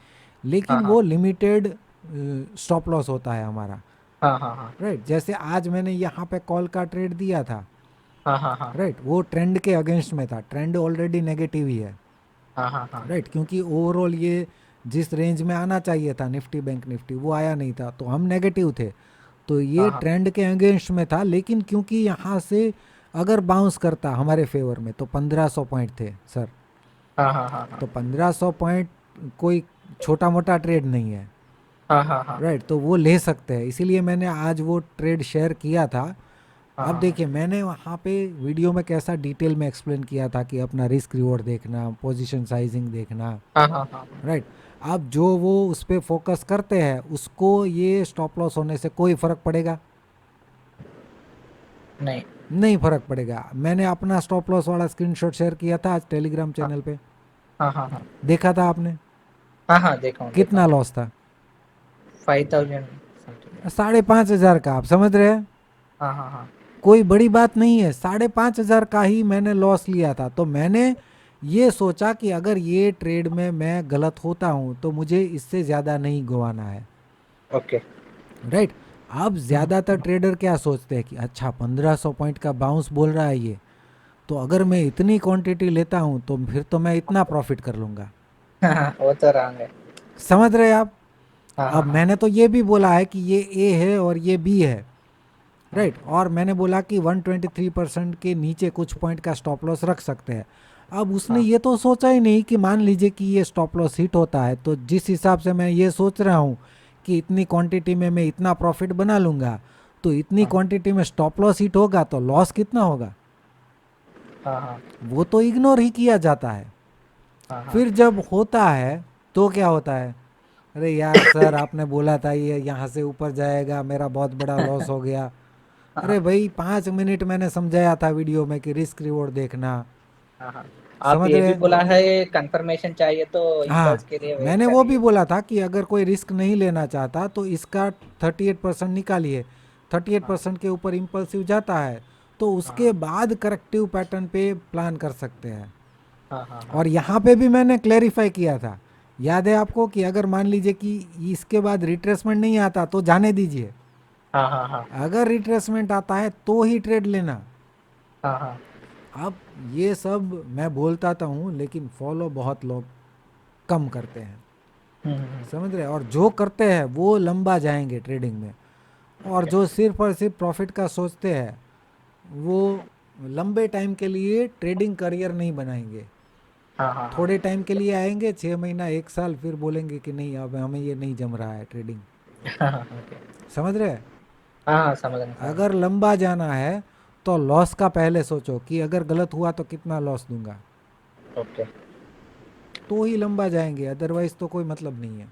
लेकिन हाँ वो लिमिटेड स्टॉप लॉस होता है हमारा। हाँ हाँ हाँ राइट, जैसे आज मैंने यहाँ पे कॉल का ट्रेड दिया था, हाँ हाँ हाँ राइट, वो ट्रेंड के अगेंस्ट में था, ट्रेंड ऑलरेडी नेगेटिव ही है। हाँ हाँ हाँ। राइट, क्योंकि ओवरऑल ये जिस रेंज में आना चाहिए था निफ्टी बैंक निफ्टी वो आया नहीं था, तो हम नेगेटिव थे, तो ये हाँ हाँ ट्रेंड के अगेंस्ट में था। लेकिन क्योंकि यहाँ से अगर बाउंस करता हमारे फेवर में तो 1500 पॉइंट थे सर, हाँ हाँ हाँ हाँ तो 1500 पॉइंट कोई छोटा मोटा ट्रेड नहीं है। हाँ हाँ हाँ राइट, तो वो ले सकते हैं, इसीलिए मैंने आज वो ट्रेड शेयर किया था। हाँ अब हाँ देखिए मैंने वहाँ पे वीडियो में कैसा डिटेल में एक्सप्लेन किया था कि अपना रिस्क रिवॉर्ड देखना, पोजीशन साइजिंग देखना। हाँ हाँ हाँ। राइट, अब जो वो उस पर फोकस करते हैं उसको ये स्टॉप लॉस होने से कोई फ़र्क पड़ेगा? नहीं। नहीं फ़र्क पड़ेगा। मैंने अपना स्टॉप लॉस वाला स्क्रीनशॉट शेयर किया था आज टेलीग्राम हाँ चैनल पे, हाँ हाँ हाँ देखा था आपने? हाँ हाँ, देखा हूँ देखा कितना हूँ। लॉस था? 5000 समथिंग। 5,500 का, आप समझ रहे हैं? हाँ हाँ हाँ कोई बड़ी बात नहीं है, 5,500 का ही मैंने लॉस लिया था। तो मैंने ये सोचा कि अगर ये ट्रेड में मैं गलत होता हूँ तो मुझे इससे ज़्यादा नहीं गंवाना है। ओके। राइट, अब ज़्यादातर ट्रेडर क्या सोचते हैं कि अच्छा 1500 पॉइंट का बाउंस बोल रहा है ये, तो अगर मैं इतनी क्वांटिटी लेता हूँ तो फिर तो मैं इतना प्रॉफिट कर लूँगा। हाँ हाँ, वो तो रंग है। समझ रहे हैं आप? हाँ अब हाँ हाँ मैंने तो ये भी बोला है कि ये ए है और ये बी है। हाँ राइट, और मैंने बोला कि 123% के नीचे कुछ पॉइंट का स्टॉप लॉस रख सकते हैं। अब उसने हाँ ये तो सोचा ही नहीं कि मान लीजिए कि ये स्टॉप लॉस हिट होता है, तो जिस हिसाब से मैं ये सोच रहा हूँ कि इतनी क्वांटिटी में मैं इतना प्रॉफिट बना लूँगा, तो इतनी हाँ क्वांटिटी में स्टॉप लॉस हिट होगा तो लॉस कितना होगा, हाँ हाँ वो तो इग्नोर ही किया जाता है। हाँ हाँ फिर जब होता है तो क्या होता है, अरे यार सर आपने बोला था ये यहाँ से ऊपर जाएगा, मेरा बहुत बड़ा लॉस हो गया। हाँ अरे भाई 5 मिनट मैंने समझाया था वीडियो में कि रिस्क रिवॉर्ड देखना। हाँ हाँ। आप समझ ये रहे भी हैं? बोला है, कंफर्मेशन चाहिए तो हाँ, इम्पल्स के लिए वेट मैंने वो भी करिए। बोला था कि अगर कोई रिस्क नहीं लेना चाहता तो इसका 38% निकालिए, 38% के ऊपर इम्पल्सिव जाता है तो उसके हाँ बाद करेक्टिव पैटर्न पे प्लान कर सकते हैं। हाँ हाँ हाँ और यहाँ पे भी मैंने क्लैरिफाई किया था, याद है आपको, कि अगर मान लीजिए कि इसके बाद रिट्रेसमेंट नहीं आता तो जाने दीजिए, हाँ हाँ हाँ अगर रिट्रेसमेंट आता है तो ही ट्रेड लेना। हाँ हाँ। अब ये सब मैं बोलता तो हूँ लेकिन फॉलो बहुत लोग कम करते हैं। हम्म। समझ रहे हैं? और जो करते हैं वो लंबा जाएंगे ट्रेडिंग में, और ओके। जो सिर्फ और सिर्फ प्रॉफिट का सोचते हैं वो लंबे टाइम के लिए ट्रेडिंग करियर नहीं बनाएंगे। हाँ हाँ हाँ थोड़े टाइम के लिए आएंगे, 6 महीना 1 साल, फिर बोलेंगे कि नहीं अब हमें ये नहीं जम रहा है ट्रेडिंग। हाँ हाँ। ओके। समझ रहे हैं? हाँ हाँ, समझ रहे समझ अगर लंबा जाना है तो लॉस का पहले सोचो कि अगर गलत हुआ तो कितना लॉस दूंगा, रहे। ओके तो ही लंबा जाएंगे, अदरवाइज तो कोई मतलब नहीं है।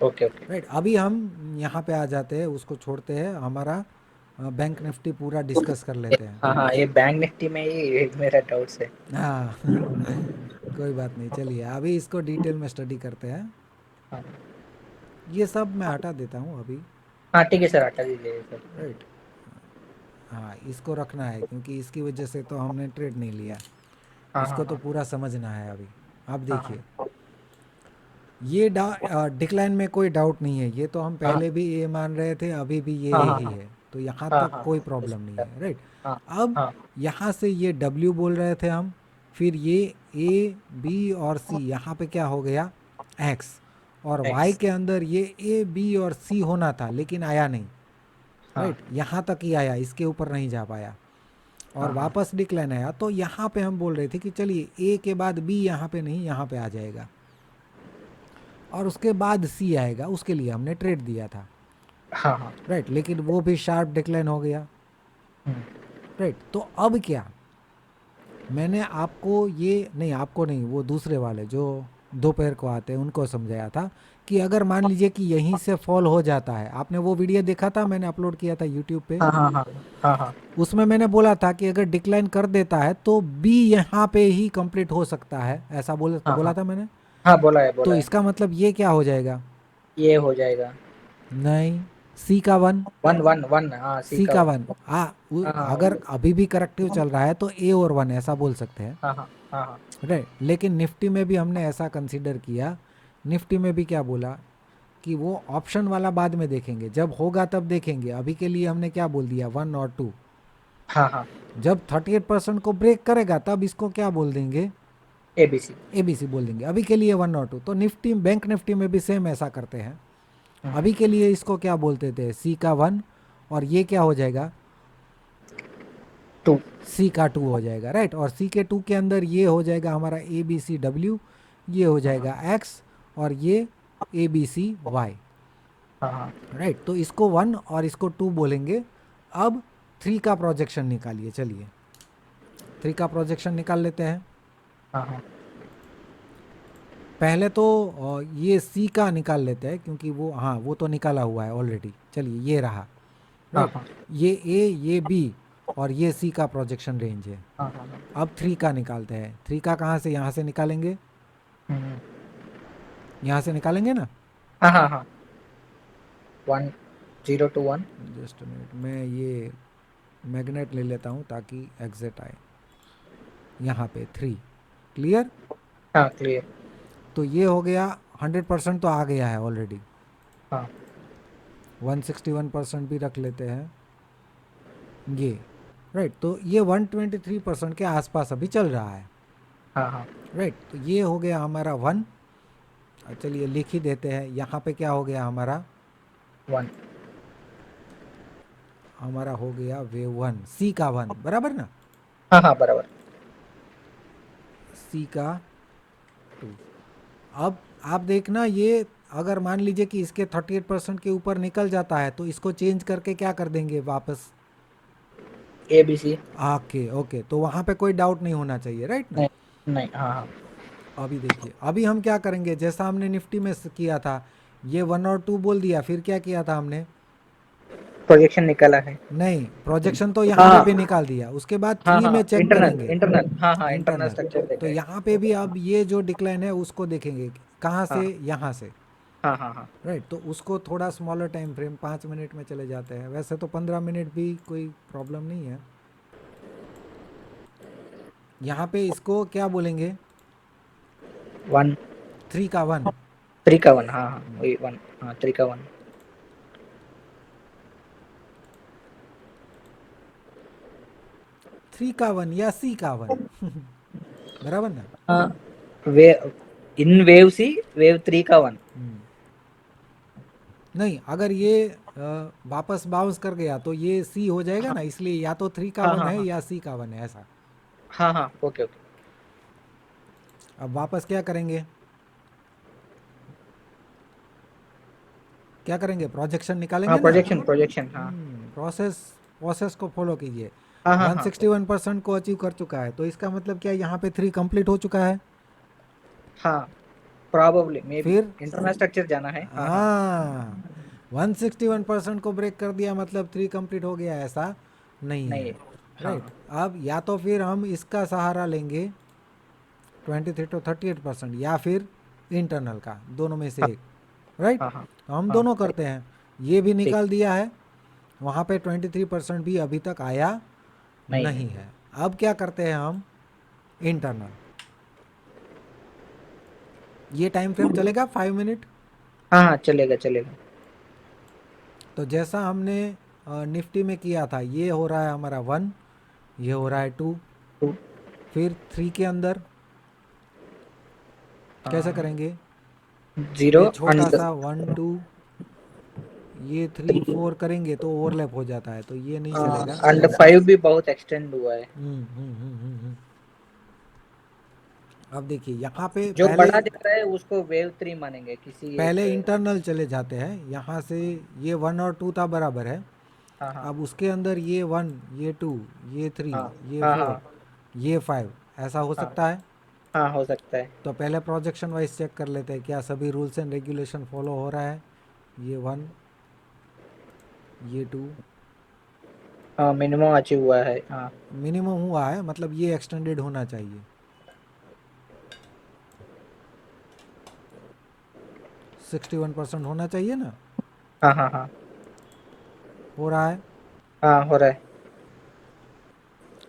Okay okay. राइट, अभी हम यहाँ पे आ जाते हैं, उसको छोड़ते हैं, हमारा बैंक निफ्टी पूरा डिस्कस कर लेते हैं। हाँ हाँ, ये बैंक निफ्टी में ही मेरा डाउट्स है। हाँ कोई बात नहीं, चलिए अभी इसको डिटेल में स्टडी करते हैं। हाँ ये सब मैं हटा देता हूँ अभी। हाँ, ठीक है सर, हटा दीजिए ये सब। राइट, हाँ इसको रखना है क्योंकि इसकी वजह से तो हमने ट्रेड नहीं लिया, हाँ हाँ इसको तो हाँ पूरा समझना है अभी। आप हाँ देखिए, हाँ ये डिक्लाइन में कोई डाउट नहीं है, ये तो हम हाँ पहले भी ये मान रहे थे, अभी भी ये हाँ हाँ ही हाँ है, तो यहाँ हाँ तक हाँ कोई हाँ, प्रॉब्लम नहीं है। राइट, हाँ अब हाँ यहाँ से ये W बोल रहे थे हम, फिर ये A B और C, यहाँ पे क्या हो गया X, और Y एक्स। के अंदर ये A B और C होना था लेकिन आया नहीं। हाँ राइट, यहाँ तक ही आया, इसके ऊपर नहीं जा पाया और हाँ हाँ वापस डिक्लाइन आया। तो यहाँ पे हम बोल रहे थे कि चलिए A के बाद B यहाँ पे नहीं, यहाँ पे आ जाएगा और उसके बाद C आएगा, उसके लिए हमने ट्रेड दिया था। हाँ हाँ। राइट, लेकिन वो भी शार्प डिक्लाइन हो गया। हम्म। राइट, तो अब क्या, मैंने आपको ये नहीं, आपको नहीं, वो दूसरे वाले जो दोपहर को आते हैं उनको समझाया था कि अगर मान लीजिए कि यहीं से फॉल हो जाता है, आपने वो वीडियो देखा था, मैंने अपलोड किया था यूट्यूब पे, हाँ हाँ हाँ हाँ हाँ उसमें मैंने बोला था कि अगर डिक्लाइन कर देता है तो बी यहाँ पे ही कंप्लीट हो सकता है, ऐसा हाँ बोला हाँ था मैंने। हाँ, बोला है तो बोला है। इसका मतलब ये क्या हो जाएगा? ये हो जाएगा। नहीं, सी का वन, वन वन वन, हाँ सी सी का का वन। वन हाँ हाँ अगर अभी भी करेक्टिव चल रहा है तो ए और वन ऐसा बोल सकते हैं, हाँ हाँ हाँ हाँ राइट। लेकिन निफ्टी में भी हमने ऐसा कंसीडर किया, निफ्टी में भी क्या बोला कि वो ऑप्शन वाला बाद में देखेंगे, जब होगा तब देखेंगे, अभी के लिए हमने क्या बोल दिया, वन और टू। हाँ हाँ। जब 38% को ब्रेक करेगा तब इसको क्या बोल देंगे, एबीसी। एबीसी बोल देंगे। अभी के लिए वन और टू। तो निफ्टी, बैंक निफ्टी में भी सेम ऐसा करते हैं। अभी के लिए इसको क्या बोलते थे, सी का वन, और ये क्या हो जाएगा, टू। सी का टू हो जाएगा, राइट। और सी के टू के अंदर ये हो जाएगा हमारा ए बी सी डब्ल्यू, ये हो जाएगा एक्स, और ये ए बी सी वाई, हाँ हाँ राइट। तो इसको वन और इसको टू बोलेंगे। अब थ्री का प्रोजेक्शन निकालिए, चलिए थ्री का प्रोजेक्शन निकाल लेते हैं। हाँ हाँ पहले तो ये सी का निकाल लेते हैं, क्योंकि वो, हाँ वो तो निकाला हुआ है ऑलरेडी। चलिए ये रहा, हाँ राइट। हाँ ये ए, ये बी, और ये सी का प्रोजेक्शन रेंज है। हाँ हाँ हाँ। अब थ्री का निकालते हैं। थ्री का कहाँ से, यहाँ से निकालेंगे, हम्म, यहाँ से निकालेंगे ना। हाँ हाँ हाँ। 1 0 2 1। जस्ट मिनट, मैं ये मैग्नेट ले लेता हूँ ताकि एग्जिट आए। यहाँ पे थ्री, क्लियर। हाँ क्लियर। तो ये हो गया, 100% तो आ गया है ऑलरेडी। हाँ 161% भी रख लेते हैं ये, राइट। तो ये 123% के आसपास अभी चल रहा है, हाँ हाँ राइट। तो ये हो गया हमारा वन। चलिए लिख ही देते हैं। यहाँ पे क्या हो गया हमारा, 1। हमारा हो गया वेव वन, सी का वन, बराबर ना, हाँ हाँ बराबर। सी का टू। अब आप देखना, ये अगर मान लीजिए कि इसके 38% के ऊपर निकल जाता है तो इसको चेंज करके क्या कर देंगे वापस, एबीसी। Okay okay. तो वहाँ पे कोई डाउट नहीं होना चाहिए, राइट ना। नहीं नहीं, हाँ हाँ। अभी देखिए, अभी हम क्या करेंगे, जैसा हमने निफ्टी में किया था, ये वन और टू बोल दिया, फिर क्या किया था हमने, प्रोजेक्शन निकाला है। नहीं प्रोजेक्शन तो यहाँ पे हाँ भी निकाल दिया, उसके बाद हाँ थ्री हाँ, में चेक इंटरनल करेंगे, इंटरनल, हाँ हाँ इंटरनल इंटरनल। स्ट्रक्चर तो देखा है। यहाँ पे भी अब ये जो डिक्लाइन है उसको देखेंगे, कहाँ से, हाँ यहाँ से, हाँ हाँ हाँ राइट। तो उसको थोड़ा स्मॉलर टाइम फ्रेम, 5 मिनट में चले जाते हैं, वैसे तो 15 मिनट भी कोई प्रॉब्लम नहीं है। यहाँ पे इसको क्या बोलेंगे, 1 थ्री का वन। 3 का 1, हाँ हाँ वही 1, हाँ 3 का 1। थ्री का वन या सी का वन बराबर ना। हाँ वे इन वेव सी, वेव 3 का 1। नहीं, अगर ये वापस बाउंस कर गया तो ये सी हो जाएगा हाँ ना, इसलिए या तो थ्री का हाँ वन हाँ है हाँ या सी का वन है, ऐसा। हाँ हाँ, ओके ओके। अब वापस क्या करेंगे, क्या करेंगे, प्रोजेक्शन हाँ निकालेंगे ना। प्रोजेक्शन प्रोजेक्शन, हाँ प्रोसेस, प्रोसेस को फॉलो कीजिए। हाँ हाँ हाँ 161% को अचीव कर चुका है, तो इसका मतलब क्या, यहाँ पे थ्री कंप्लीट हो चुका है। हाँ, प्रोबेबली मे बी फिर इंटरनल स्ट्रक्चर जाना है, हाँ हाँ। हाँ, 161% को ब्रेक कर दिया मतलब थ्री कंप्लीट हो गया, ऐसा नहीं नहीं है, है, हाँ राइट। हाँ अब या तो फिर हम इसका सहारा लेंगे 23 to 38%, या फिर इंटरनल का, दोनों में से हाँ एक, राइट। हाँ हाँ तो हम हाँ, दोनों करते हैं। ये भी ठीक। निकाल दिया है, वहाँ पे 23% भी अभी तक आया नहीं है। नहीं है। अब क्या करते हैं हम, इंटरनल। ये टाइम फ्रेम चलेगा 5 मिनट। हाँ हाँ चलेगा चलेगा। तो जैसा हमने निफ्टी में किया था, ये हो रहा है हमारा वन, ये हो रहा है टू, 2। फिर थ्री के अंदर कैसे हाँ करेंगे, 0 ये छोटा एंड। सा वन टू, ये थ्री फोर करेंगे तो ओवरलैप हो जाता है, तो ये नहीं चलेगा। एंड 5 भी बहुत एक्सटेंड हुआ है। अब देखिए यहाँ पे जो पहले, बड़ा दिख रहा है उसको वेव 3 मानेंगे किसी एक। पहले इंटरनल चले जाते हैं, यहाँ से ये वन और टू था, बराबर है। हाँ हाँ अब उसके अंदर ये वन, ये टू, ये थ्री, हाँ ये हाँ फोर, हाँ ये फाइव, ऐसा हो हाँ सकता है। हाँ हो सकता है। तो पहले प्रोजेक्शन वाइज चेक कर लेते हैं क्या सभी रूल्स एंड रेगुलेशन फॉलो हो रहा है। ये वन, ये टू, हाँ मिनिमम अचीव हुआ है, हाँ। मिनिमम हुआ है, मतलब ये एक्सटेंडेड होना चाहिए। 61% होना चाहिए ना। हाँ हाँ हाँ हो रहा है हाँ हो रहा है।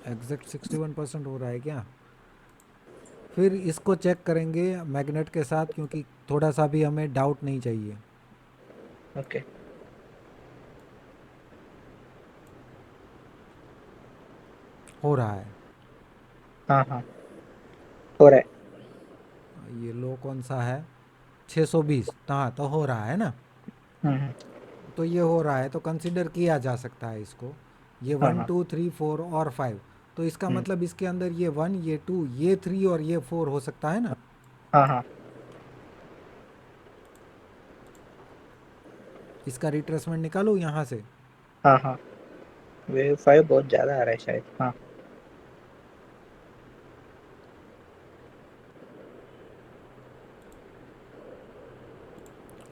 एग्जैक्ट 61% हो रहा है क्या? फिर इसको चेक करेंगे मैग्नेट के साथ, क्योंकि थोड़ा सा भी हमें डाउट नहीं चाहिए। ओके। हो रहा है। हाँ हाँ हो रहा है। ये लो कौन सा है? 620। हाँ, तो हो रहा है ना। हम्म। तो ये हो रहा है तो कंसिडर किया जा सकता है इसको। ये हाँ वन हाँ। टू थ्री फोर और फाइव, तो इसका हम्म। मतलब इसके अंदर ये वन, ये टू, ये थ्री और ये फोर हो सकता है ना। हाँ हाँ इसका रिट्रेसमेंट निकालो यहाँ से। हाँ हाँ। वेव 5 बहुत ज्यादा आ रहा है शायद। हाँ।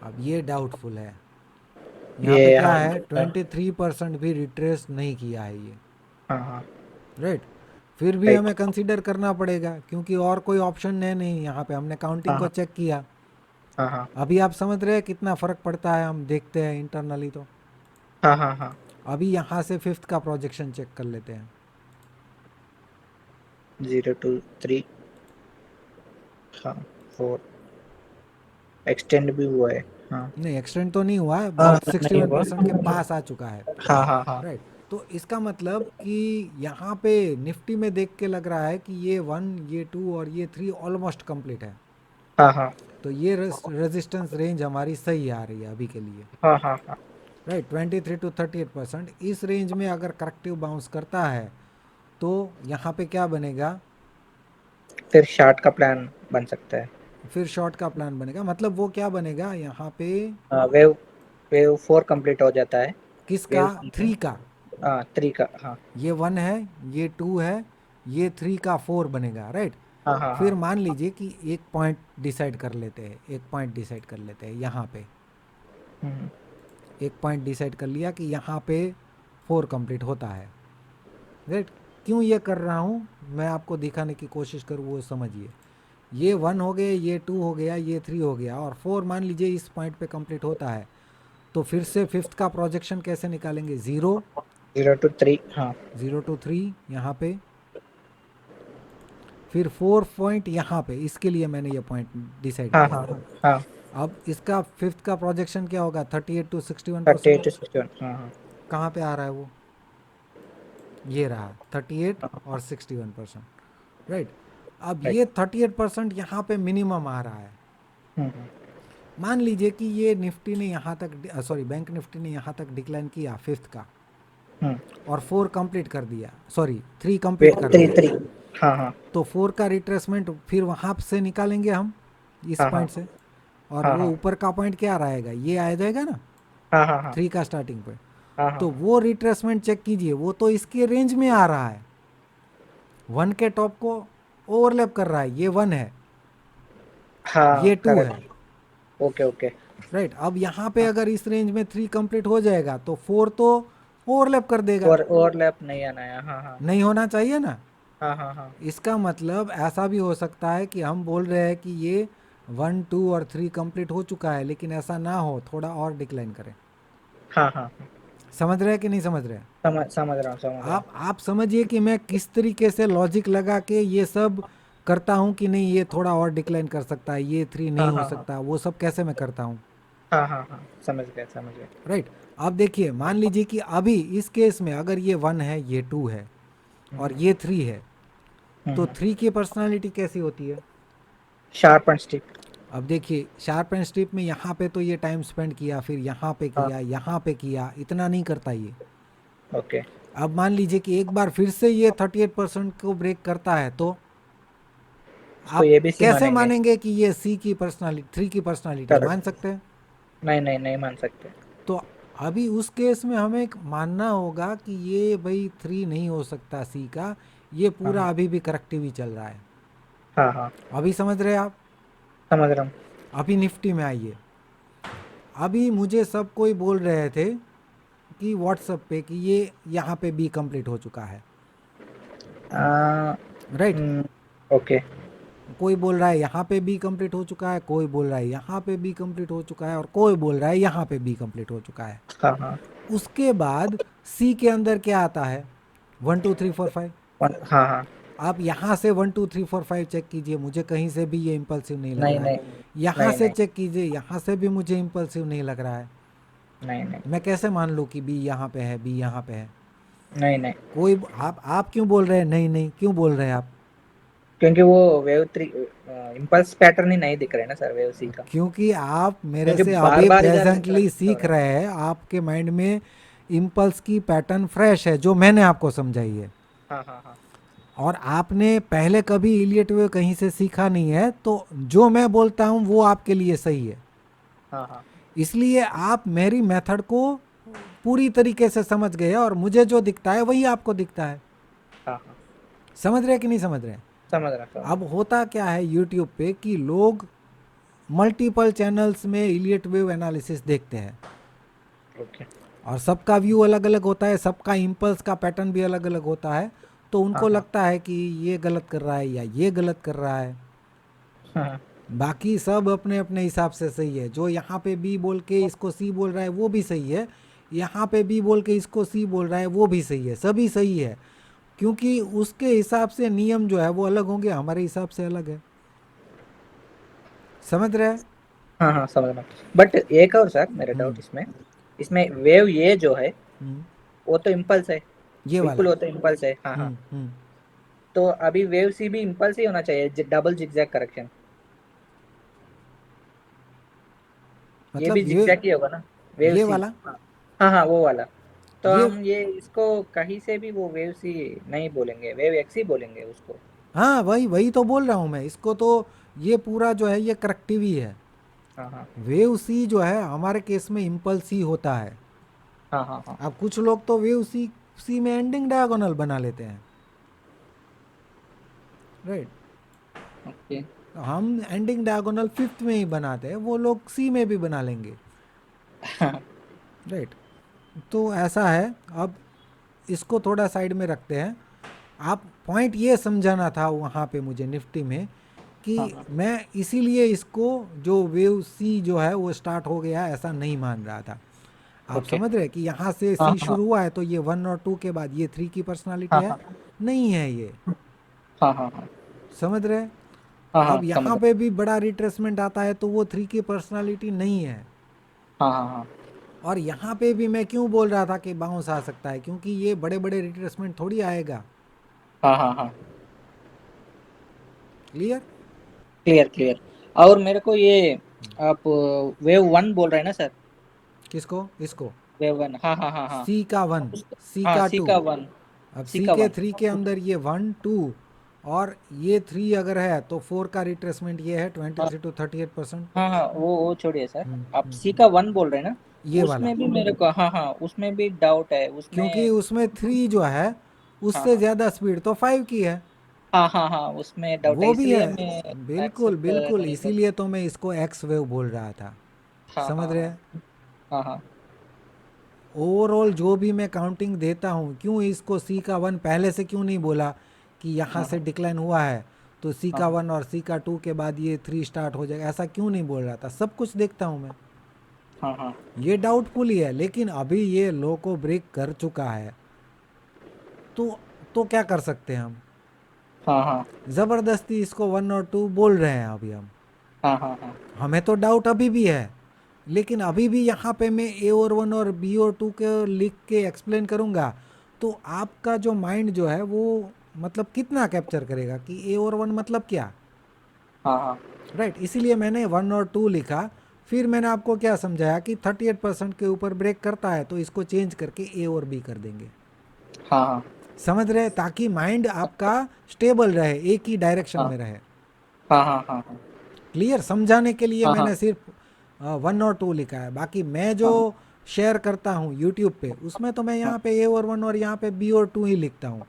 अब ये डाउटफुल है। यहाँ पे ये क्या हाँ। है, 23% भी रिट्रेस नहीं किया है ये। हाँ हाँ। राइट। फिर भी राइट। हमें कंसीडर करना पड़ेगा, क्योंकि और कोई ऑप्शन है नहीं। यहाँ पे हमने काउंटिंग हाँ को हाँ चेक किया। हाँ हाँ अभी आप समझ रहे हैं कितना फ़र्क पड़ता है, हम देखते हैं इंटरनली तो। हाँ हाँ हाँ। अभी यहाँ से फिफ्थ का प्रोजेक्शन चेक कर लेते हैं। 0 to 3। हाँ। 4 एक्सटेंड भी हुआ है। हाँ नहीं, एक्सटेंड तो नहीं हुआ है, हाँ बहुत सिक्सटी नहीं वन हुआ। परसेंट के पास आ चुका है। हाँ हाँ हाँ राइट। तो इसका मतलब कि यहाँ पे निफ्टी में देख के लग रहा है कि ये वन, ये टू और ये थ्री ऑलमोस्ट कंप्लीट है। हाँ हाँ तो ये रेजिस्टेंस रेंज हमारी सही आ रही है अभी के लिए। हाँ हाँ हाँ। Right, 23 to 38%। इस रेंज में अगर करेक्टिव बाउंस करता है तो यहाँ पे क्या बनेगा? फिर शार्ट का प्लान बन सकता है। फिर शॉर्ट का प्लान बनेगा। मतलब वो क्या बनेगा यहाँ पे? वेव वेव 4 कंप्लीट हो जाता है। किसका? वेव सी का। थ्री का। हाँ 3 का। हाँ ये वन है, ये टू है, ये थ्री का फोर बनेगा। राइट। हाँ हाँ हाँ। फिर मान लीजिए कि एक पॉइंट डिसाइड कर लेते हैं, एक पॉइंट डिसाइड कर लेते हैं यहाँ पे। हम्म। एक पॉइंट डिसाइड कर लिया कि यहाँ पे फोर कंप्लीट होता है। राइट। क्यों ये कर रहा हूँ मैं आपको दिखाने की कोशिश करूँ, वो समझिए। ये वन हो गए, ये टू हो गया, ये थ्री हो गया, और फोर मान लीजिए इस पॉइंट पे कंप्लीट होता है। तो फिर से फिफ्थ का प्रोजेक्शन कैसे निकालेंगे? Zero, 0 to 3। हाँ 0 to 3 यहाँ पे। फिर फोर पॉइंट यहाँ पे, इसके लिए मैंने ये पॉइंट डिसाइड हाँ किया हाँ था। हाँ हाँ। अब इसका फिफ्थ का प्रोजेक्शन क्या होगा? 38 to 61%। 38 to 61। हाँ हाँ कहाँ पे आ रहा है वो? ये रहा 38 हाँ। और 61%। राइट। अब राइट। ये 38% यहाँ पे मिनिमम आ रहा है। हम्म। मान लीजिए कि ये निफ्टी ने यहाँ तक, सॉरी बैंक निफ्टी ने यहाँ तक डिक्लाइन किया फिफ्थ का, हम्म। और फोर कंप्लीट कर दिया, सॉरी थ्री वे कंप्लीट कर 3 दिया। 3। हाँ हाँ तो फोर का रिट्रेसमेंट फिर वहाँ से निकालेंगे हम, इस हाँ हाँ पॉइंट से। और हाँ वो हाँ ऊपर का पॉइंट क्या रहेगा? ये आ जाएगा ना, हाँ हाँ हाँ थ्री का स्टार्टिंग पॉइंट। हाँ हाँ तो वो रिट्रेसमेंट चेक कीजिए, वो तो इसके रेंज में आ रहा है। वन के टॉप को ओवरलैप कर रहा है। ये वन है, हाँ। ये टू है। करेक्ट। Okay okay. राइट। अब यहाँ पे हाँ। अगर इस रेंज में थ्री कंप्लीट हो जाएगा तो फोर तो ओवरलैप कर देगा। और ओवरलैप नहीं आना है। हाँ हाँ नहीं होना चाहिए ना। हाँ हाँ हाँ इसका मतलब ऐसा भी हो सकता है कि हम बोल रहे हैं कि ये वन टू और थ्री कंप्लीट हो चुका है, लेकिन ऐसा ना हो, थोड़ा और डिक्लाइन करें। हाँ हाँ हाँ। समझ रहे हैं कि नहीं समझ रहे हैं? समझ रहा हूँ समझ रहा हूँ। आप समझिए कि मैं किस तरीके से लॉजिक लगा के ये सब करता हूँ कि नहीं ये थोड़ा और डिक्लाइन कर सकता है, ये थ्री नहीं हाँ हो हाँ हाँ सकता, वो सब कैसे मैं करता हूँ। हाँ हाँ हाँ। समझ गया समझ गया। राइट। अब देखिए, मान लीजिए कि अभी इस केस में अगर ये वन है, ये टू है और हम्म। ये थ्री है, तो हम्म। थ्री की पर्सनालिटी कैसी होती है? Sharp and stick. अब देखिए, शार्प एंड स्ट्रिप में यहाँ पे तो ये टाइम स्पेंड किया, फिर यहाँ पे हाँ। किया, यहाँ पे किया, इतना नहीं करता ये। ओके। अब मान लीजिए कि एक बार फिर से ये 38% को ब्रेक करता है, तो इसको आप ये भी सी कैसे मानेंगे। मानेंगे कि ये सी की पर्सनालिटी, थ्री की पर्सनालिटी है? मान करेक्ट। सकते हैं? नहीं नहीं नहीं मान सकते। तो अभी उस केस में हमें मानना होगा कि ये भाई थ्री नहीं हो सकता सी का। ये हाँ पूरा हाँ अभी भी करेक्टिव ही चल रहा है। हाँ हाँ। अभी समझ रहे हैं आप? समझ रहा हूँ। अभी निफ्टी में आइए। अभी मुझे सब कोई बोल रहे थे कि व्हाट्सएप पे कि ये यहाँ पे बी कंप्लीट हो चुका है। आ, राइट। हम्म। ओके। कोई बोल रहा है यहाँ पे बी कंप्लीट हो चुका है, कोई बोल रहा है यहाँ पे बी कंप्लीट हो चुका है, और कोई बोल रहा है यहाँ पे बी कंप्लीट हो चुका है। हाँ हाँ उसके बाद सी के अंदर क्या आता है, 1 2 3 4 5। हाँ हाँ। आप यहाँ से 1 2 3 4 5 चेक कीजिए, मुझे कहीं से भी ये इम्पल्सिव नहीं लग नहीं रहा है। नहीं यहाँ नहीं से नहीं चेक कीजिए, यहाँ से भी मुझे इम्पल्सिव नहीं लग रहा है। नहीं नहीं मैं कैसे मान लूँ कि बी यहाँ पे है, बी यहाँ पे है? नहीं नहीं, कोई आप क्यों बोल रहे हैं नहीं नहीं, क्यों बोल रहे हैं आप? क्योंकि वो वेव थ्री इम्पल्स पैटर्न ही नहीं दिख रहे ना सर वेव सी का। क्योंकि आप मेरे क्योंकि से बार अभी बार इधर प्रेजेंटली इंटरेक्ट हो सीख रहा है। रहे हैं, आपके माइंड में इम्पल्स की पैटर्न फ्रेश है जो मैंने आपको समझाई है, हाँ हाँ हाँ और आपने पहले कभी इलियट वेव कहीं से सीखा नहीं है, तो जो मैं बोलता हूँ वो आपके लिए सही है। हाँ हाँ इसलिए आप मेरी मेथड को पूरी तरीके से समझ गए, और मुझे जो दिखता है वही आपको दिखता है। हाँ हाँ। समझ रहे हैं कि नहीं समझ रहे हैं? समझ रहा समझ अब होता क्या है यूट्यूब पे कि लोग मल्टीपल चैनल्स में इलियट वेव एनालिसिस देखते हैं, रहा। ओके। और सबका व्यू अलग अलग होता है, सबका इम्पल्स का पैटर्न भी अलग अलग होता है। तो हाँ उनको हाँ लगता है कि ये गलत कर रहा है या ये गलत कर रहा है। हाँ बाकी सब अपने अपने हिसाब से सही है। जो यहाँ पे बी बोल के इसको सी बोल रहा है वो भी सही है, यहाँ पे बी बोल के इसको सी बोल रहा है वो भी सही है, सभी सही है। क्योंकि उसके हिसाब से नियम जो है वो अलग होंगे, हमारे हिसाब से अलग है। समझ रहे हैं? हाँ हाँ समझ रहा। बट एक और सर मेरा हम्म। डाउट इसमें, इसमें वेव ये जो है हम्म। वो तो इम्पल्स है। ये बिल्कुल वाला। वो तो इम्पल्स है, हाँ हाँ। हम्म। तो अभी वेव सी भी इम्पल्स ही होना चाहिए, डबल जिगजैग करेक्शन। ये भी मतलब जिगजैग ही होगा ना, वेव ये सी। वाला, हाँ हाँ वो वाला। तो ये, हम ये इसको कहीं से भी वो वेव सी नहीं बोलेंगे, वेव एक्स ही बोलेंगे उसको। हाँ वही वही तो बोल रहा हूँ मैं इसको तो। ये पूरा जो है ये करेक्टिव ही है। हाँ हाँ वेव सी जो है हमारे केस में इम्पल्स ही होता है। हाँ हाँ हाँ। अब कुछ लोग तो वेव सी सी में एंडिंग डायगोनल बना लेते हैं, राइट? ओके। हम एंडिंग डायगोनल फिफ्थ में ही बनाते हैं, वो लोग सी में भी बना लेंगे, हाँ राइट? तो ऐसा है। अब इसको थोड़ा साइड में रखते हैं। आप पॉइंट ये समझाना था वहाँ पे मुझे निफ्टी में, कि हाँ हाँ। मैं इसीलिए इसको जो वेव सी जो है वो स्टार्ट हो गया ऐसा नहीं मान रहा था। आप ओके। समझ रहे हैं कि यहाँ से हाँ सी हाँ शुरू हुआ है तो ये 1 और 2 के बाद ये 3 की पर्सनालिटी हाँ है? हाँ नहीं है ये। हाँ हाँ हाँ समझ रहे हैं? हाँ हाँ अब समझ यहाँ पे भी बड़ा रिट्रेसमेंट आता है तो वो 3 की पर्सनालिटी नहीं है। रहा। हाँ हाँ हाँ और यहाँ पे भी मैं क्यों बोल रहा था कि बाउंस आ सकता है, क्योंकि ये बड़े बड़े रिट्रेसमेंट थोड़ी आएगा। हाँ हाँ हाँ। क्लियर? Clear clear. और मेरे को ये, आप वेव वन बोल रहे हैं ना सर? किसको? इसको? वेव वन, हाँ हाँ हाँ हाँ। सी का 1, सी हाँ का सी 2। का वन। अब सी सी का के वन। 3 के अंदर ये 1 2, और ये 3 अगर है तो 4 का रिट्रेसमेंट ये है हाँ 23 to 38%। हाँ हाँ वो छोड़िए सर। हम्म। आप हम्म। सी का वन बोल रहे हैं ना? ये वाला। उसमें भी मेरे को, हाँ हाँ उसमें भी डाउट है क्योंकि उसमें। उसमें 3 जो है हाँ उससे हाँ ज़्यादा स्पीड तो 5 की है। हाँ हाँ हाँ उसमें डाउट है, वो भी इसलिए है। मैं बिल्कुल एक्सेप्ट बिल्कुल, नहीं कर। इसीलिए तो मैं इसको एक्स वेव बोल रहा था। हाँ समझ हाँ रहे हाँ हैं? हाँ हाँ ओवरऑल जो भी मैं काउंटिंग देता हूँ, क्यों इसको सी का 1 पहले से क्यों नहीं बोला कि यहाँ हाँ से हाँ डिक्लाइन हुआ है तो सी हाँ का हाँ 1 और सी का 2 के बाद ये 3 स्टार्ट हो जाएगा, ऐसा क्यों नहीं बोल रहा था? सब कुछ देखता हूँ मैं। हाँ हाँ ये डाउटफुल ही है, लेकिन अभी ये लो को ब्रेक कर चुका है, तो तो क्या कर सकते हैं हम? हाँ हाँ ज़बरदस्ती इसको 1 और 2 बोल रहे हैं अभी हम। हाँ हाँ हाँ हमें तो डाउट अभी भी है, लेकिन अभी भी यहाँ पे मैं A और 1 और B और 2 के लिख के एक्सप्लेन करूँगा, तो आपका जो माइंड जो है वो मतलब कितना कैप्चर करेगा कि A और 1 मतलब क्या, हाँ हाँ राइट? इसीलिए मैंने 1 और 2 लिखा। फिर मैंने आपको क्या समझाया कि 38% के ऊपर ब्रेक करता है तो इसको चेंज करके A और B कर देंगे। हाँ हाँ समझ रहे हैं? ताकि माइंड आपका स्टेबल रहे, एक ही डायरेक्शन हाँ में रहे। हाँ हाँ हाँ हाँ क्लियर? समझाने के लिए हाँ हाँ मैंने सिर्फ 1 और 2 लिखा है। बाकी मैं जो हाँ शेयर करता हूँ यूट्यूब पे, उसमें तो मैं यहाँ पे A और 1 और यहाँ पे B और 2 ही लिखता हूँ,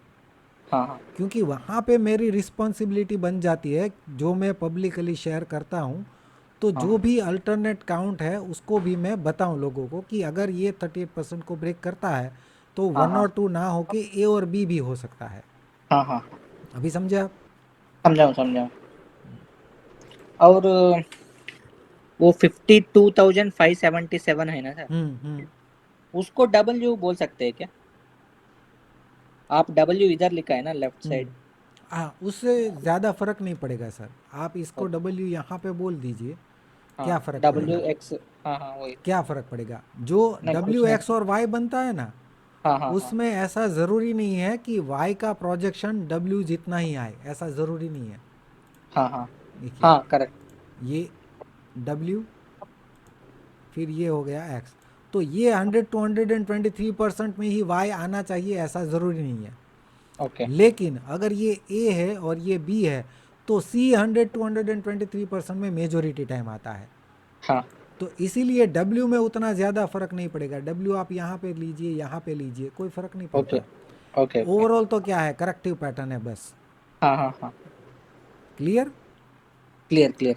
हाँ हाँ क्योंकि वहाँ पे मेरी रिस्पॉन्सिबिलिटी बन जाती है। जो मैं पब्लिकली शेयर करता हूँ तो हाँ जो भी अल्टरनेट काउंट है उसको भी मैं बताऊँ लोगों को कि अगर ये 38% को ब्रेक करता है तो हाँ 1 और 2 ना होके A और B भी हो सकता है। हाँ हाँ। अभी समझे आप? समझाओ समझाओ। और वो 52,577 है ना सर, हम्म। उसको डब्ल्यू बोल सकते हैं क्या? आप डब्ल्यू इधर लिखा है ना लेफ्ट हम्म। साइड। उससे ज़्यादा फर्क नहीं पड़ेगा सर। आप इसको ओके। डब्ल्यू यहाँ पे बोल दीजिए। हाँ क्या फ़र्क डब्ल्यू पड़ेगा? एक्स। हाँ हाँ वही। क्या फ़र्क पड़ेगा? जो नहीं कुछ डब्ल्यू नहीं। एक्स और वाई बनता है ना, हाँ हाँ हाँ। उसमें ऐसा ज़रूरी नहीं है कि वाई का प्रोजेक्शन डब्ल्यू जितना ही आए, ऐसा ज़रूरी नहीं है। हाँ हाँ देखिए, हाँ करेक्ट। ये डब्ल्यू, फिर ये हो गया एक्स। तो ये 100 to 123% में ही वाई आना चाहिए, ऐसा ज़रूरी नहीं है। ओके। लेकिन अगर ये ए है और ये बी है, तो सी 100 to 123% में मेजोरिटी टाइम आता है। हाँ। तो इसीलिए डब्ल्यू में उतना ज़्यादा फ़र्क नहीं पड़ेगा। डब्ल्यू आप यहाँ पे लीजिए, यहाँ पे लीजिए, कोई फ़र्क नहीं ओके पड़ता। Okay okay. ओवरऑल तो क्या है, करेक्टिव पैटर्न है बस। हाँ हाँ हाँ। क्लियर? Clear clear.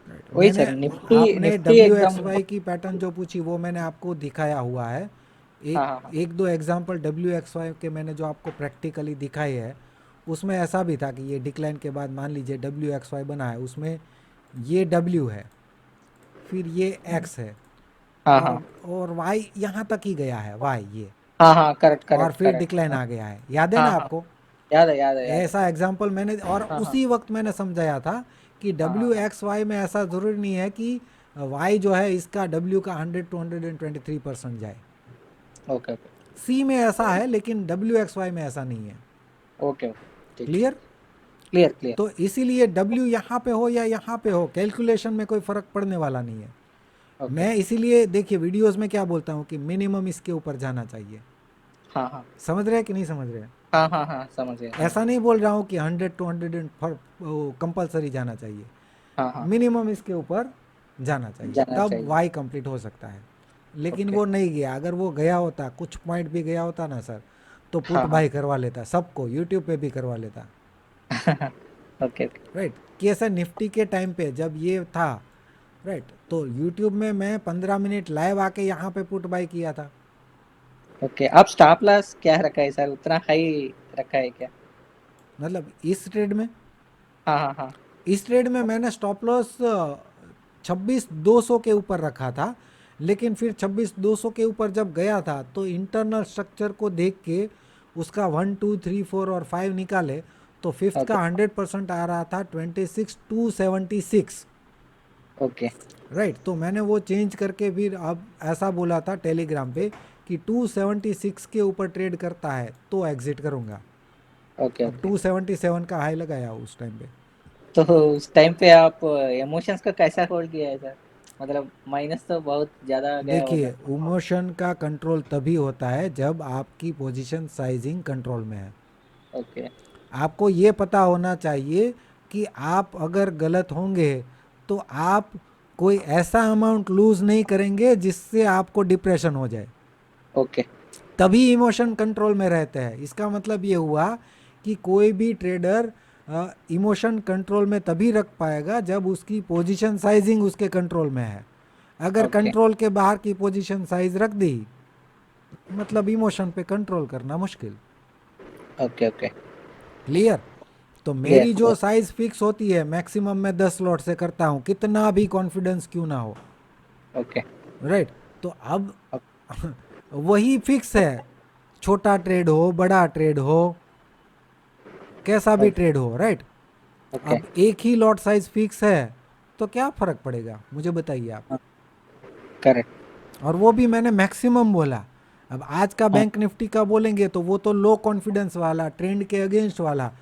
राइट। वही मैंने, सर, निफ्टी आपने निफ्टी डब्ल्यू एक्स एकदम। वाई की पैटर्न जो पूछी वो मैंने आपको दिखाया हुआ है। एक हाँ हाँ हाँ। एक दो एग्जांपल डब्ल्यू एक्स वाई के मैंने जो आपको प्रैक्टिकली दिखाई है, उसमें ऐसा भी था कि ये डिक्लाइन के बाद मान लीजिए डब्ल्यू एक्स वाई बना है, उसमें ये डब्ल्यू है, फिर ये एक्स है, हाँ हाँ और वाई यहाँ तक ही गया है, वाई ये, हाँ हाँ करेक्ट और करेक्ट फिर करेक्ट। डिक्लाइन हाँ आ गया है। याद है हाँ ना हाँ। आपको? याद है याद है याद है। ऐसा एग्जाम्पल मैंने, और हाँ हाँ उसी वक्त मैंने समझाया था कि हाँ हाँ डब्ल्यू हाँ। एक्स वाई में ऐसा ज़रूरी नहीं है कि वाई जो है इसका डब्ल्यू का 100 to 123% जाए। ओके ओके सी में ऐसा है, लेकिन डब्ल्यू एक्स वाई में ऐसा नहीं है। Okay okay. ठीक है। क्लियर? Clear clear. तो इसीलिए डब्ल्यू यहाँ पे हो या यहाँ पे हो, कैलकुलेशन में कोई फ़र्क पड़ने वाला नहीं है। ओके। मैं इसीलिए देखिए वीडियोस में क्या बोलता हूँ कि मिनिमम इसके ऊपर जाना चाहिए। हाँ हाँ समझ रहे हैं कि नहीं समझ रहे हैं? हाँ हाँ हाँ समझ गया समझ ऐसा गया। नहीं बोल रहा हूँ कि 100 to 100 कंपलसरी जाना चाहिए। हाँ हाँ। मिनिमम इसके ऊपर जाना चाहिए, जाना तब चाहिए। वाई कंप्लीट हो सकता है। लेकिन ओके। वो नहीं गया। अगर वो गया होता, कुछ पॉइंट भी गया होता ना सर, तो पुट हाँ हाँ। बाई करवा लेता, सबको यूट्यूब पे भी करवा लेता। Okay okay right. कैसे निफ्टी के टाइम पे जब ये था, राइट, तो यूट्यूब में मैं 15 मिनट लाइव आके यहाँ पे पुट बाई किया था। ओके। आप स्टॉप लॉस क्या रखा है सर, उतना हाई रखा है क्या? मतलब इस ट्रेड में, हाँ हाँ हाँ। इस ट्रेड में मैंने स्टॉप लॉस 26,200 के ऊपर रखा था। लेकिन फिर 26,200 के ऊपर जब गया था, तो इंटरनल स्ट्रक्चर को देख के उसका 1 2 3 4 और 5 निकाले, तो फिफ्थ ओके का 100% आ रहा था 26,276। Okay right. तो मैंने वो चेंज करके फिर अब ऐसा बोला था टेलीग्राम पे कि 276 के ऊपर ट्रेड करता है तो एग्जिट करूँगा। ओके अब ओके। 277 का हाई लगाया उस टाइम पे। तो उस टाइम पे आप इमोशंस का कैसा होल्ड किया है सर? मतलब माइनस तो बहुत ज्यादा गया होगा। देखिए, इमोशन का कंट्रोल तभी होता है जब आपकी पोजीशन साइजिंग कंट्रोल में है। ओके आपको ये पता होना चाहिए कि आप अगर गलत होंगे तो आप कोई ऐसा अमाउंट लूज़ नहीं करेंगे जिससे आपको डिप्रेशन हो जाए। ओके तभी इमोशन कंट्रोल में रहते हैं। इसका मतलब ये हुआ कि कोई भी ट्रेडर इमोशन कंट्रोल में तभी रख पाएगा जब उसकी पोजीशन साइजिंग उसके कंट्रोल में है। अगर ओके कंट्रोल के बाहर की पोजीशन साइज रख दी, मतलब इमोशन पे कंट्रोल करना मुश्किल। Okay okay. क्लियर? तो क्लियर मेरी जो क्लियर। साइज फिक्स होती है, मैक्सिमम मैं 10 लॉट से करता हूँ, कितना भी कॉन्फिडेंस क्यों ना हो। Okay right. तो अब वही फिक्स है, छोटा ट्रेड हो, बड़ा ट्रेड हो, कैसा भी ट्रेड हो। राइट। ओके। अब एक ही लॉट साइज फिक्स है, तो क्या फ़र्क पड़ेगा, मुझे बताइए आप। करेक्ट। और वो भी मैंने मैक्सिमम बोला। अब आज का हाँ बैंक निफ्टी का बोलेंगे तो वो तो लो कॉन्फिडेंस वाला, ट्रेंड के अगेंस्ट वाला,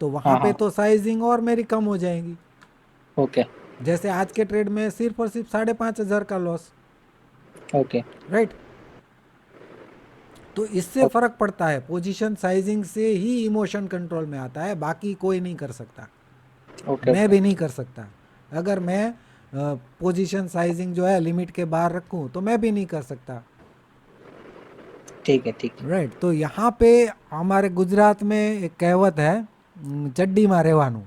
तो वहाँ हाँ पे हाँ। तो साइजिंग और मेरी कम हो जाएंगी। ओके जैसे आज के ट्रेड में सिर्फ और सिर्फ 5,500 का लॉस। Okay right. तो इससे फ़र्क पड़ता है, पोजीशन साइजिंग से ही इमोशन कंट्रोल में आता है, बाकी कोई नहीं कर सकता। ओके मैं ओके। भी नहीं कर सकता। अगर मैं पोजीशन साइजिंग जो है लिमिट के बाहर रखूं तो मैं भी नहीं कर सकता। ठीक है ठीक है। राइट। तो यहाँ पे हमारे गुजरात में एक कहावत है, चड्डी में રહેવાનું।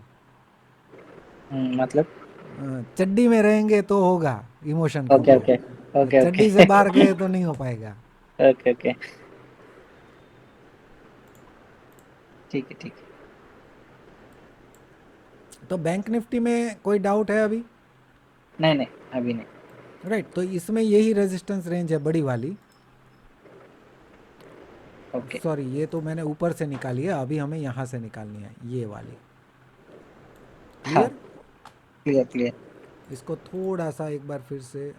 मतलब। चड्डी में रहेंगे तो होगा emotion okay control, okay okay चड्डी से ओके। बाहर गए तो नहीं हो पाएगा। Okay okay. ठीक है ठीक है। तो बैंक निफ्टी में कोई डाउट है अभी? नहीं नहीं, अभी नहीं। राइट, तो इसमें यही रेजिस्टेंस रेंज है बड़ी वाली। ओके। सॉरी, ये तो मैंने ऊपर से निकाली है, अभी हमें यहाँ से निकालनी है ये वाली। हाँ, क्लियर? Clear clear. इसको थोड़ा सा एक बार फिर से,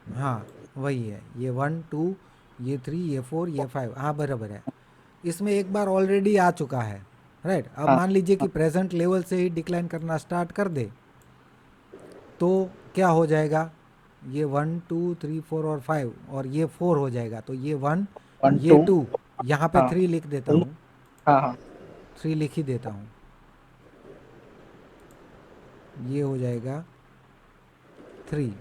हाँ वही है, ये 1 2, ये 3, ये 4, ये 5, हाँ बराबर है। इसमें एक बार ऑलरेडी आ चुका है। राइट, अब हाँ मान लीजिए कि हाँ। प्रेजेंट लेवल से ही डिक्लाइन करना स्टार्ट कर दे, तो क्या हो जाएगा? ये 1 2 3 4 और 5, और ये 4 हो जाएगा, तो ये 1, वन ये टू। 2, यहाँ पे हाँ 3 लिख देता three, हूँ। हाँ हाँ। 3 लिख ही देता हूँ, ये हो जाएगा 3,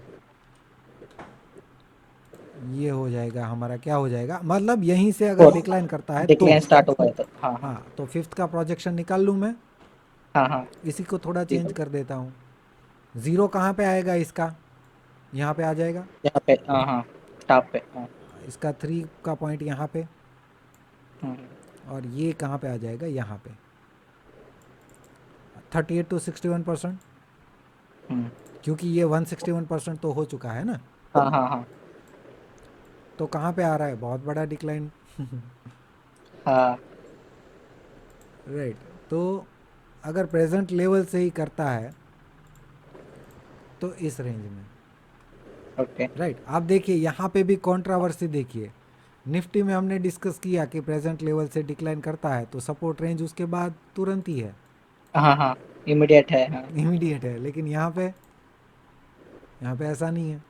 ये हो जाएगा हमारा, क्या हो जाएगा, मतलब यहीं से अगर फोर, डिक्लाइन करता है तो। डिक्लेन स्टार्ट हुआ है तो। हाँ हाँ। हाँ, तो फिफ्थ का प्रोजेक्शन निकाल लूँ मैं। हाँ हाँ। इसी को थोड़ा ठीक चेंज है। कर देता हूँ। ज़ीरो कहाँ पे आएगा इसका? यहाँ पे आ जाएगा। यहाँ पे, हाँ हाँ, टॉप पे, हाँ। इसका 3 का पॉइंट यहाँ पे, हम्म और ये कहाँ पे आ जाएगा? यहाँ पे 38 to 61%, हम्म। क्योंकि ये 161% तो हो चुका है ना। हाँ हाँ हाँ। तो कहाँ पे आ रहा है? बहुत बड़ा डिक्लाइन। हाँ। राइट, तो अगर प्रेजेंट लेवल से ही करता है तो इस रेंज में। ओके। राइट, आप देखिए यहाँ पे भी कंट्रावर्सी देखिए। निफ्टी में हमने डिस्कस किया कि प्रेजेंट लेवल से डिक्लाइन करता है तो सपोर्ट रेंज उसके बाद तुरंत ही है, हाँ हाँ, इमीडिएट है, हाँ। इमीडिएट है। लेकिन यहाँ पे ऐसा नहीं है।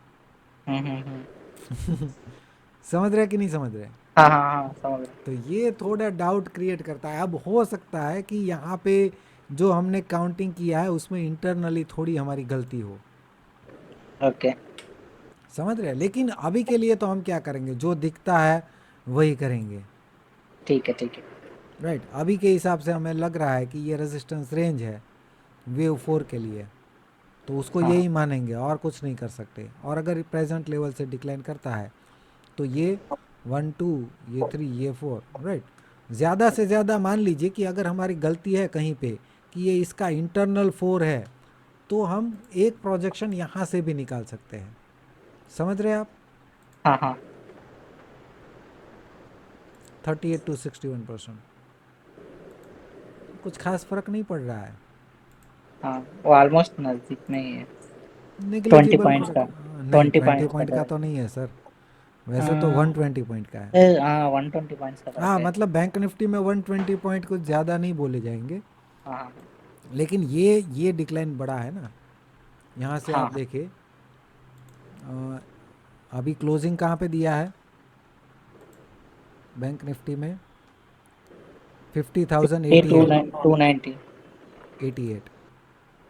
हम्म। समझ रहे कि नहीं समझ रहे? हाँ हाँ हाँ, समझ गया। तो ये थोड़ा डाउट क्रिएट करता है। अब हो सकता है कि यहाँ पे जो हमने काउंटिंग किया है उसमें इंटरनली थोड़ी हमारी गलती हो। ओके। समझ रहे हैं? लेकिन अभी के लिए तो हम क्या करेंगे, जो दिखता है वही करेंगे। ठीक है ठीक है। राइट, अभी के हिसाब से हमें लग रहा है कि ये रेजिस्टेंस रेंज है वेव 4 के लिए, तो उसको हाँ यही मानेंगे और कुछ नहीं कर सकते। और अगर प्रेजेंट लेवल से डिक्लाइन करता है तो ये 1 2, ये 3, ये 4। राइट, ज़्यादा से ज़्यादा मान लीजिए कि अगर हमारी गलती है कहीं पे कि ये इसका इंटरनल 4 है, तो हम एक प्रोजेक्शन यहाँ से भी निकाल सकते हैं। समझ रहे हैं आप? हाँ हाँ 38 to 61%, कुछ खास फर्क नहीं पड़ रहा है। हाँ, वो ऑलमोस्ट नजदीक में ही है। 20 नेग्लिजिबल पॉइंट्स फर्क। का। नहीं, 20 पॉइंट्स 20 पॉइंट का का है। तो नहीं है सर, वैसे तो 120 पॉइंट का है। हाँ, 120 पॉइंट्स का फर्क हाँ, है। मतलब बैंक निफ्टी में 120 पॉइंट कुछ ज़्यादा नहीं बोले जाएंगे। हाँ हाँ लेकिन ये डिक्लाइन बड़ा है ना। यहाँ से आप हाँ। देखिए, अभी क्लोजिंग कहाँ पे दिया है बैंक निफ्टी में? 50,088, 290। 88।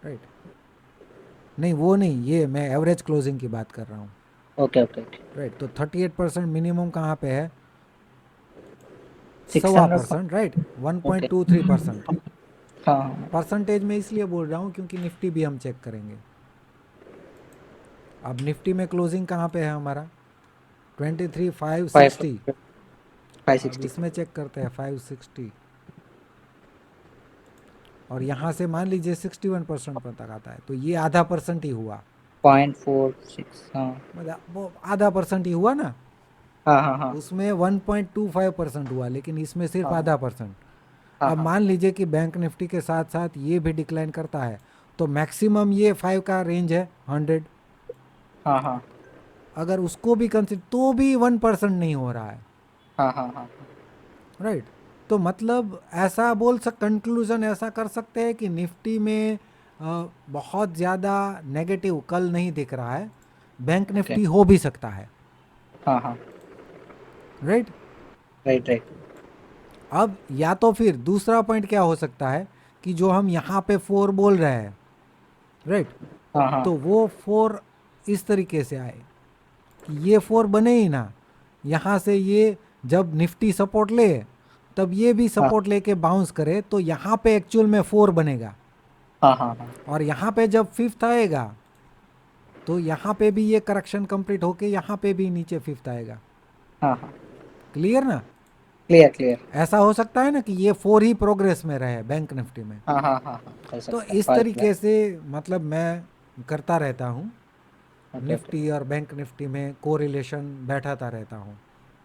राइट, नहीं वो नहीं, ये मैं एवरेज क्लोजिंग की बात कर रहा हूँ। Okay okay okay. राइट, तो 38% मिनिमम कहाँ पे है? सिक्स सवा हंड्रेड परसेंट। Right, okay. 1.23%। हाँ हाँ। परसेंटेज में इसलिए बोल रहा हूँ क्योंकि निफ्टी भी हम चेक करेंगे। अब निफ्टी में क्लोजिंग कहाँ पे है हमारा? फाइव 23,560। फाइव अब सिक्सटी इसमें चेक करते हैं 560, और यहाँ से मान लीजिए 61% पर तक आता है, तो ये आधा परसेंट ही हुआ। 0.46, हाँ। मतलब वो आधा परसेंट ही हुआ ना। हाँ हाँ हाँ उसमें 1.25% हुआ, लेकिन इसमें सिर्फ हाँ आधा परसेंट। हाँ अब हाँ मान लीजिए कि बैंक निफ्टी के साथ साथ ये भी डिक्लाइन करता है, तो मैक्सिमम ये 5 का रेंज है 100। हाँ हाँ अगर उसको भी कंसिडर तो भी 1% नहीं हो रहा है। हाँ हाँ हाँ। राइट, तो मतलब ऐसा बोल कंक्लूजन ऐसा कर सकते हैं कि निफ्टी में बहुत ज़्यादा नेगेटिव कल नहीं दिख रहा है, बैंक ओके। निफ्टी हो भी सकता है। हाँ हाँ। Right, right right. अब या तो फिर दूसरा पॉइंट क्या हो सकता है कि जो हम यहाँ पे 4 बोल रहे हैं, राइट, हाँ हाँ तो वो 4 इस तरीके से आए कि ये 4 बने ही ना, यहाँ से ये जब निफ्टी सपोर्ट ले तब ये भी हाँ सपोर्ट लेके बाउंस करे, तो यहाँ पे एक्चुअल में 4 बनेगा। हाँ हाँ हाँ और यहाँ पे जब फिफ्थ आएगा तो यहाँ पे भी ये करेक्शन कंप्लीट होके यहाँ पे भी नीचे फिफ्थ आएगा। हाँ हाँ। क्लियर ना? Clear clear. ऐसा हो सकता है ना कि ये 4 ही प्रोग्रेस में रहे बैंक निफ्टी में। हाँ हाँ हाँ हाँ, हो तो सकता है इस फॉल तरीके प्लस। से मतलब मैं करता रहता हूँ, ओके ओके निफ्टी और बैंक निफ्टी में कोरिलेशन बैठाता रहता हूँ,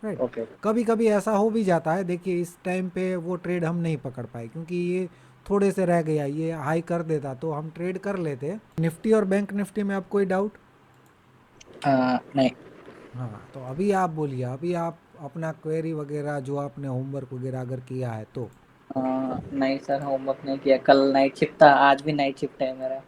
राइट। ओके। कभी कभी ऐसा हो भी जाता है, देखिए इस टाइम पे वो ट्रेड हम नहीं पकड़ पाए क्योंकि ये थोड़े से रह गया, ये हाई कर देता तो हम ट्रेड कर लेते। निफ्टी और बैंक निफ्टी में आप कोई डाउट? नहीं। हाँ, तो अभी आप बोलिए, अभी आप अपना क्वेरी वगैरह जो आपने होमवर्क वगैरह अगर किया है तो। नहीं सर, होमवर्क नहीं किया, कल नाइट शिफ्ट था, आज भी नाइट शिफ्ट है मेरा।